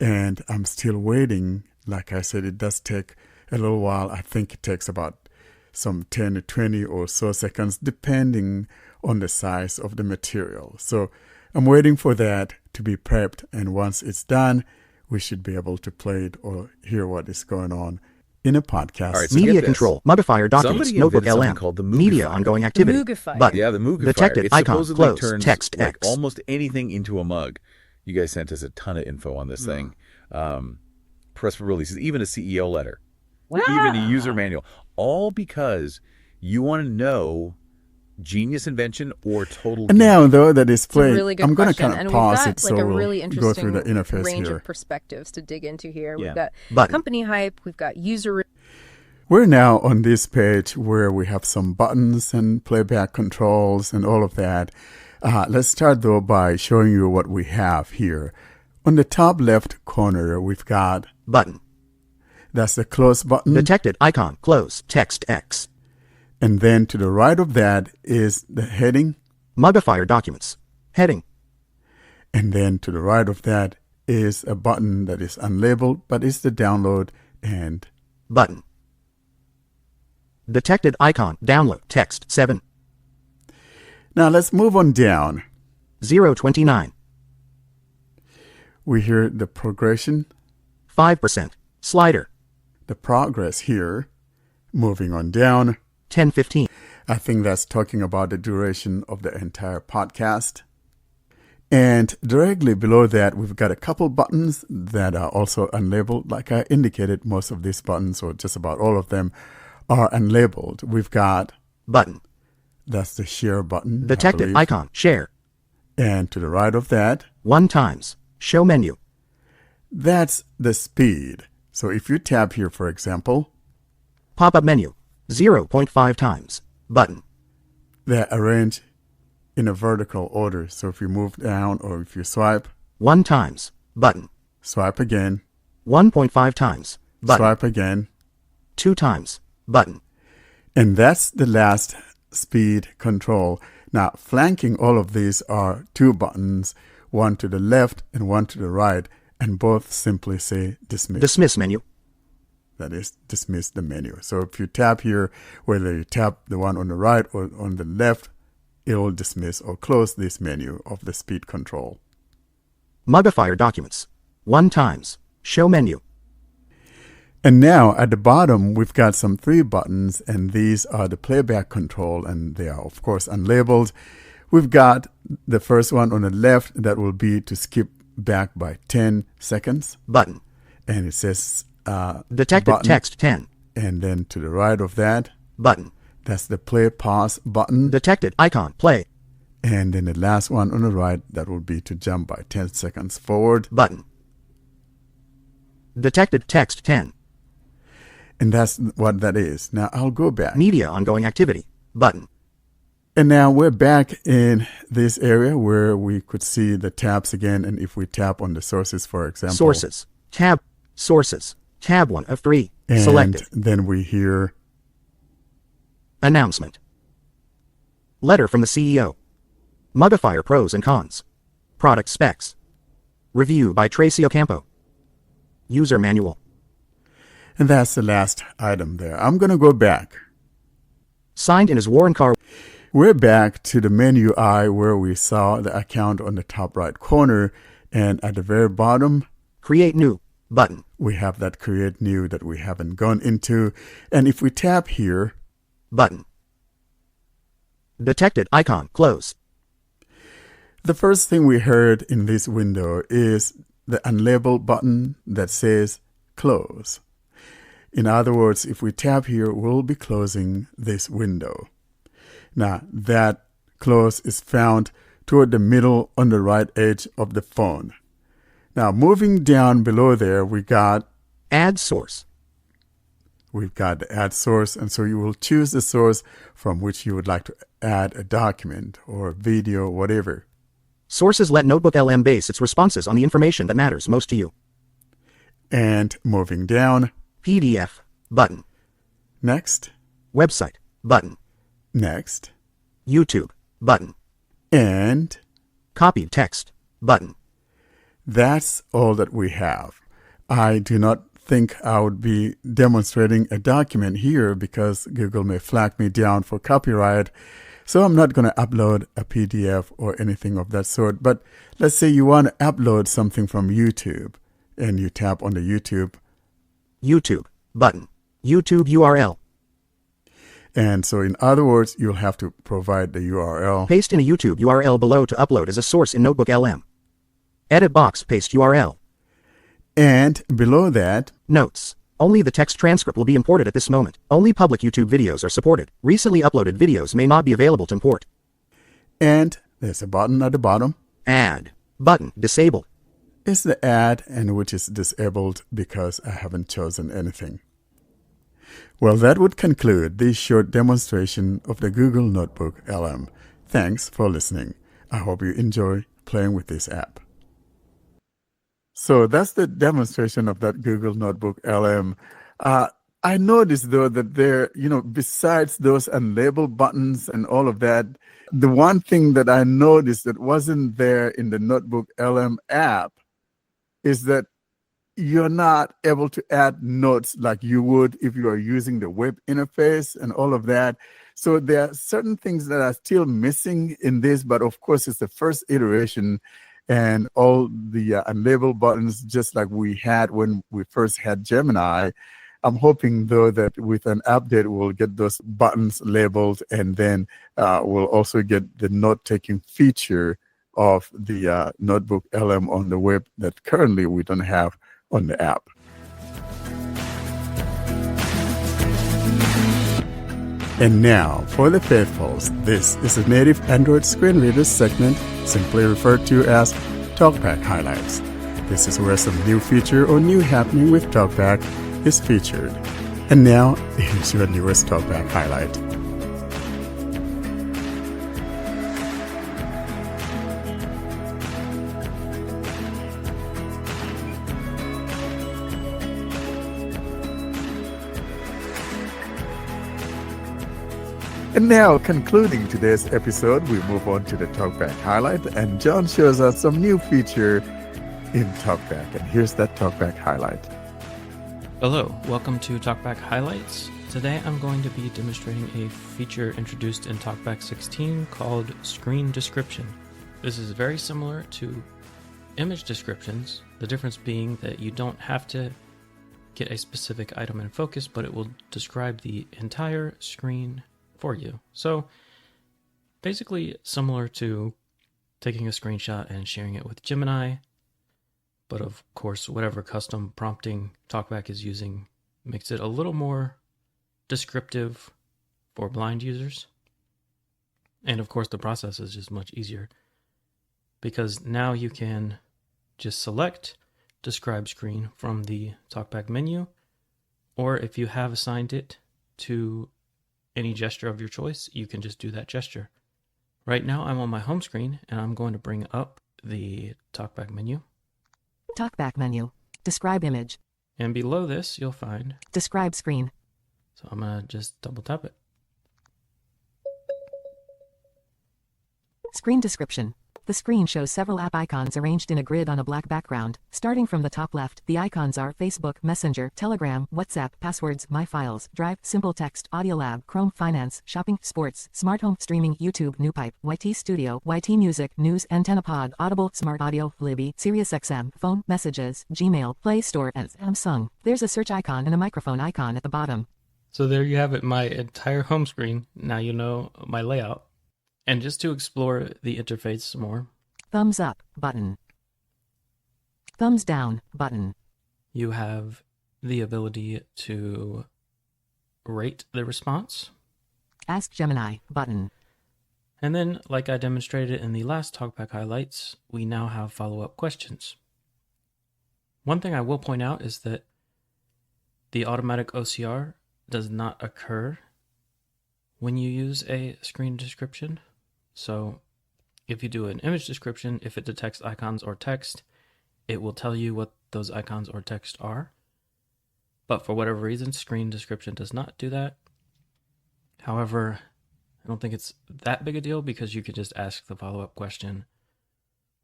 And I'm still waiting. Like I said, it does take a little while. I think it takes about some 10 to 20 or so seconds, depending on the size of the material. So I'm waiting for that to be prepped. And once it's done, we should be able to play it or hear what is going on in a podcast. All right, so Media get this. control, modifier documents, Somebody invented something NotebookLM, called the media Moogifier. ongoing activity, Moogifier. button, Yeah, the Moogifier. detected It icon, supposedly close, turns text, like X. almost anything into a mug. You guys sent us a ton of info on this thing. Press for releases, even a CEO letter, even a user manual, all because you want to know genius invention or total. And now, though, that is It's a played, really good I'm going to question. kind And of we've pause got it so like a we'll really go interesting through the interface range here. of perspectives to dig into here. Yeah. We've got Button. company hype, we've got user We're now on this page where we have some buttons and playback controls and all of that. Let's start, though, by showing you what we have here. On the top left corner, we've got, Button, that's the close button. detected icon, close, text, X. And then to the right of that is the heading. Modifier documents, heading, And then to the right of that is a button that is unlabeled, but it's the download and button. Detected icon, download, text, 7, now let's move on down. 029, We hear the progression, 5%, slider, the progress here. Moving on down, 1015, I think that's talking about the duration of the entire podcast. And directly below that, we've got a couple buttons that are also unlabeled. Like I indicated, most of these buttons, or just about all of them, are unlabeled. We've got, button, that's the share button. I detected believe. icon, share, And to the right of that, 1 times, show menu, that's the speed. So if you tap here, for example, pop-up menu, 0.5 times, button, they're arranged in a vertical order. So if you move down or if you swipe, 1 times, button, swipe again, 1.5 times, button, swipe again, 2 times, button, and that's the last speed control. Now, flanking all of these are 2 buttons, one to the left and one to the right, and both simply say dismiss. dismiss menu, That is, dismiss the menu. So if you tap here, whether you tap the one on the right or on the left, it will dismiss or close this menu of the speed control. modifier documents, 1 times, show menu, And now at the bottom, we've got some 3 buttons, and these are the playback control, and they are, of course, unlabeled. We've got the first one on the left that will be to skip back by 10 seconds, button, and it says detected button. text, 10, And then to the right of that, button, that's the play pause button. detected icon, play, And then the last one on the right, that will be to jump by 10 seconds forward. button, detected text, 10, And that's what that is. Now I'll go back. media ongoing activity, button, And now we're back in this area where we could see the tabs again. And if we tap on the sources, for example. sources, tab 1 of 3, And selected, then we hear, announcement, letter from the CEO, modifier pros and cons, product specs, review by Tracy Ocampo, user manual, and that's the last item there. I'm going to go back. signed in as Warren Carr, We're back to the menu eye where we saw the account on the top right corner. And at the very bottom, create new, button, we have that create new that we haven't gone into. And if we tap here, button, detected icon, close, the first thing we heard in this window is the unlabeled button that says close. In other words, if we tap here, we'll be closing this window. Now, that close is found toward the middle on the right edge of the phone. Now, moving down below there, we've got add source, the add source. And so you will choose the source from which you would like to add a document or video, whatever. Sources let NotebookLM base its responses on the information that matters most to you. And moving down, PDF button. next, Website button. next, YouTube button. and Copied text button. that's all that we have. I do not think I would be demonstrating a document here because Google may flag me down for copyright. So I'm not going to upload a PDF or anything of that sort. But let's say you want to upload something from YouTube and you tap on the YouTube. YouTube button. YouTube URL. And so in other words, you'll have to provide the URL. Paste in a YouTube URL below to upload as a source in NotebookLM. Edit box, paste URL. And below that, Notes. Only the text transcript will be imported at this moment. Only public YouTube videos are supported. Recently uploaded videos may not be available to import. and there's a button at the bottom. Add. Button. Disabled. It's the add and which is disabled because I haven't chosen anything. Well, that would conclude this short demonstration of the Google Notebook LM. Thanks for listening. I hope you enjoy playing with this app. So that's the demonstration of that Google Notebook LM. I noticed though that there, besides those unlabeled buttons and all of that, the one thing that I noticed that wasn't there in the Notebook LM app is that you're not able to add notes like you would if you are using the web interface and all of that. So there are certain things that are still missing in this, but of course it's the first iteration and all the unlabeled buttons just like we had when we first had Gemini. I'm hoping though that with an update we'll get those buttons labeled and then we'll also get the note-taking feature of the Notebook LM on the web that currently we don't have on the app. And now, for the faithfuls, this is a native Android screen reader segment simply referred to as Talkback Highlights. This is where some new feature or new happening with Talkback is featured. And now, here's your newest Talkback highlight. And now, concluding today's episode, we move on to the Talkback highlight, and John shows us some new feature in Talkback. And here's that Talkback highlight. Hello, welcome to Talkback Highlights. Today I'm going to be demonstrating a feature introduced in Talkback 16 called Screen Description. This is very similar to image descriptions, the difference being that you don't have to get a specific item in focus, but it will describe the entire screen for you. So basically similar to taking a screenshot and sharing it with Gemini, but of course whatever custom prompting Talkback is using makes it a little more descriptive for blind users. And of course the process is just much easier because now you can just select describe screen from the Talkback menu, or if you have assigned it to any gesture of your choice, you can just do that gesture. Right now I'm on my home screen and I'm going to bring up the Talkback menu. Talkback menu. Describe image. And below this you'll find Describe screen. So I'm going to just double tap it. Screen description. The screen shows several app icons arranged in a grid on a black background. Starting from the top left, the icons are Facebook, Messenger, Telegram, WhatsApp, Passwords, My Files, Drive, Simple Text, Audiolab, Chrome, Finance, Shopping, Sports, Smart Home, Streaming, YouTube, NewPipe, YT Studio, YT Music, News, AntennaPod, Audible, Smart Audio, Libby, SiriusXM, Phone, Messages, Gmail, Play Store, and Samsung. There's a search icon and a microphone icon at the bottom. So there you have it, my entire home screen. Now you know my layout. And just to explore the interface some more, Thumbs up button. Thumbs down button. you have the ability to rate the response. Ask Gemini button. And then, like I demonstrated in the last Talkback highlights, we now have follow-up questions. One thing I will point out is that the automatic OCR does not occur when you use a screen description. So If you do an image description, if it detects icons or text, it will tell you what those icons or text are. But for whatever reason, screen description does not do that. However, I don't think it's that big a deal because you could just ask the follow-up question,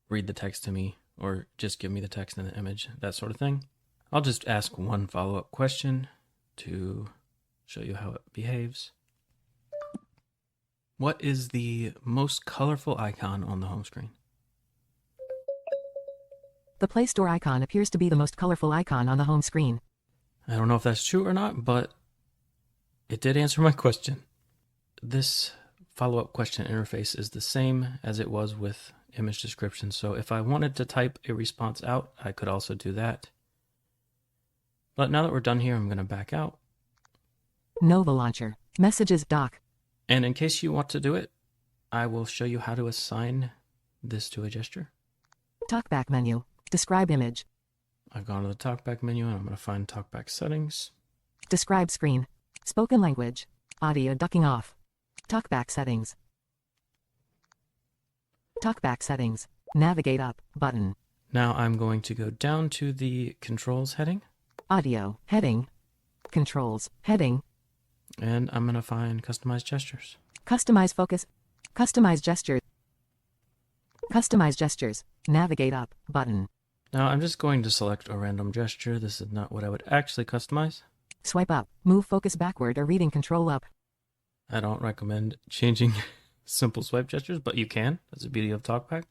read the text to me, or just give me the text and the image, that sort of thing. I'll just ask one follow-up question to show you how it behaves. What is the most colorful icon on the home screen? The Play Store icon appears to be the most colorful icon on the home screen. I don't know if that's true or not, but it did answer my question. This follow-up question interface is the same as it was with image description. So if I wanted to type a response out, I could also do that. But now that we're done here, I'm going to back out. Nova Launcher. Messages dock. And in case you want to do it, I will show you how to assign this to a gesture. Talkback menu. Describe image. I've gone to the Talkback menu and I'm going to find Talkback settings. Describe screen. Spoken language. Audio ducking off. Talkback settings. Talkback settings. Navigate up button. Now I'm going to go down to the controls heading. Audio heading. Controls heading. And I'm going to find customize gestures. Customize focus. Customize gestures. Customize gestures. Navigate up button. Now I'm just going to select a random gesture. This is not what I would actually customize. Swipe up. Move focus backward or reading control up. I don't recommend changing simple swipe gestures, but you can. That's the beauty of Talkback.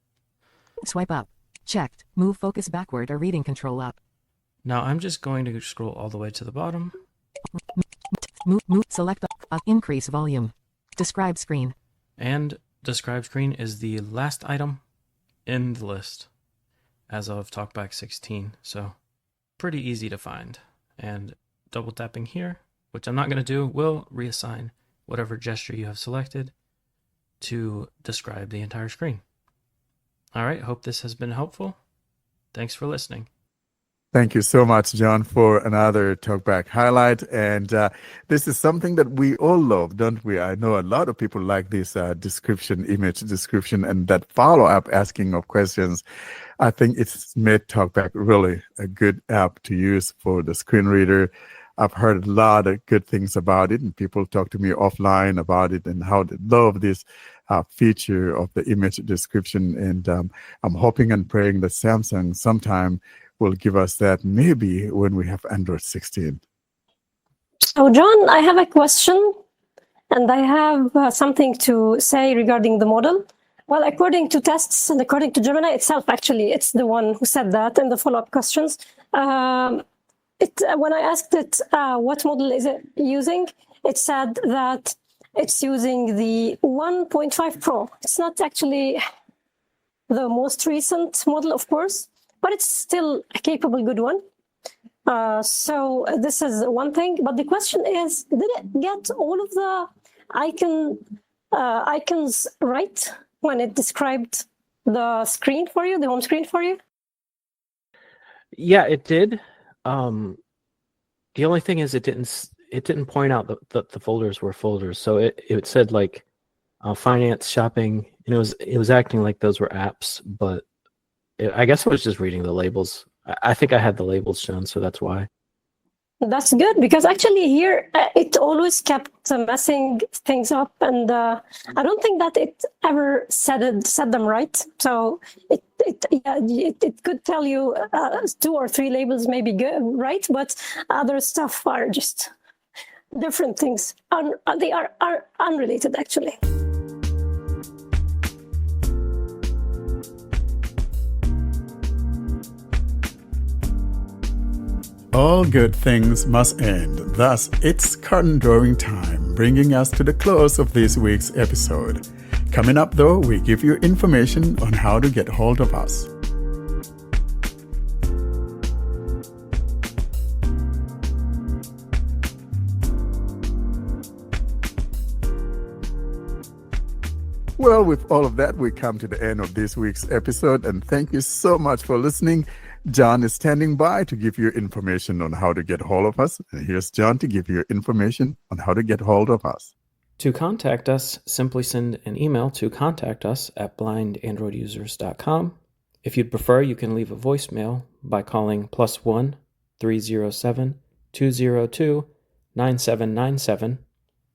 Swipe up. Checked. Move focus backward or reading control up. Now I'm just going to scroll all the way to the bottom. Move. Select increase volume. Describe screen. And describe screen is the last item in the list as of Talkback 16. So pretty easy to find. And double tapping here, which I'm not going to do, will reassign whatever gesture you have selected to describe the entire screen. All right, hope this has been helpful. Thanks for listening. Thank you so much, John, for another Talkback highlight. And this is something that we all love, don't we? I know a lot of people like this description, image description, and that follow-up asking of questions. I think it's made Talkback really a good app to use for the screen reader. I've heard a lot of good things about it, and people talk to me offline about it and how they love this feature of the image description. And I'm hoping and praying that Samsung sometime will give us that, maybe when we have Android 16. So, John, I have a question, and I have something to say regarding the model. Well, according to tests and according to Gemini itself, actually, it's the one who said that in the follow-up questions. When I asked it what model is it using, it said that it's using the 1.5 Pro. It's not actually the most recent model, of course, but it's still a capable, good one. So this is one thing. But the question is, did it get all of the icons right when it described the screen for you, the home screen for you? Yeah, it did. The only thing is it didn't point out that the folders were folders. So it said like finance, shopping, and it was acting like those were apps, but I guess it was just reading the labels. I think I had the labels shown, so that's why. That's good, because actually here it always kept messing things up, and I don't think that it ever said them right. So it could tell you 2 or 3 labels maybe good, right, but other stuff are just different things. They are unrelated, actually. All good things must end. Thus, it's curtain drawing time, bringing us to the close of this week's episode. Coming up, though, we give you information on how to get hold of us. Well, with all of that, we come to the end of this week's episode, and thank you so much for listening. John is standing by to give you information on how to get hold of us. And here's John to give you information on how to get hold of us. To contact us, simply send an email to contactus@blindandroidusers.com. If you'd prefer, you can leave a voicemail by calling +1 307 202 9797.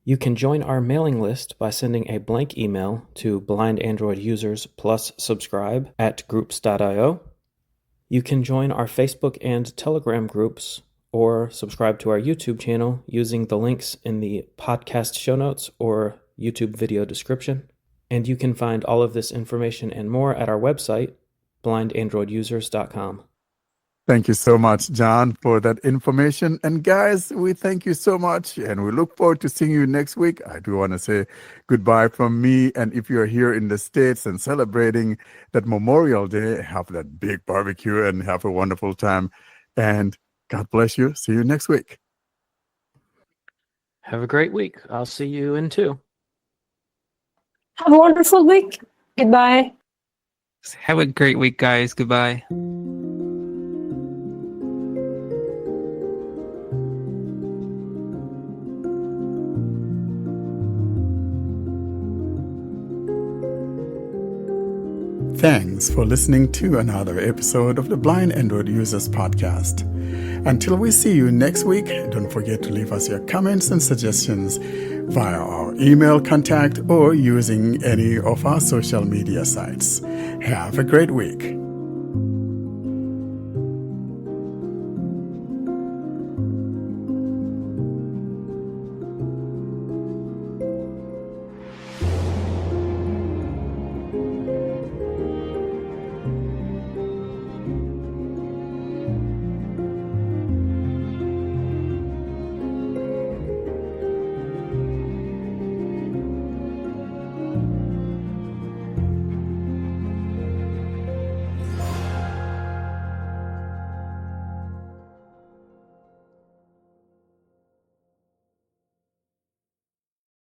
You can join our mailing list by sending a blank email to blindandroidusers plus subscribe @groups.io. You can join our Facebook and Telegram groups or subscribe to our YouTube channel using the links in the podcast show notes or YouTube video description. And you can find all of this information and more at our website, blindandroidusers.com. Thank you so much, John, for that information. And guys, we thank you so much, and we look forward to seeing you next week. I do want to say goodbye from me. And if you're here in the States and celebrating that Memorial Day, have that big barbecue and have a wonderful time. And God bless you. See you next week. Have a great week. I'll see you in 2. Have a wonderful week. Goodbye. Have a great week, guys. Goodbye. Thanks for listening to another episode of the Blind Android Users Podcast. Until we see you next week, don't forget to leave us your comments and suggestions via our email contact or using any of our social media sites. Have a great week.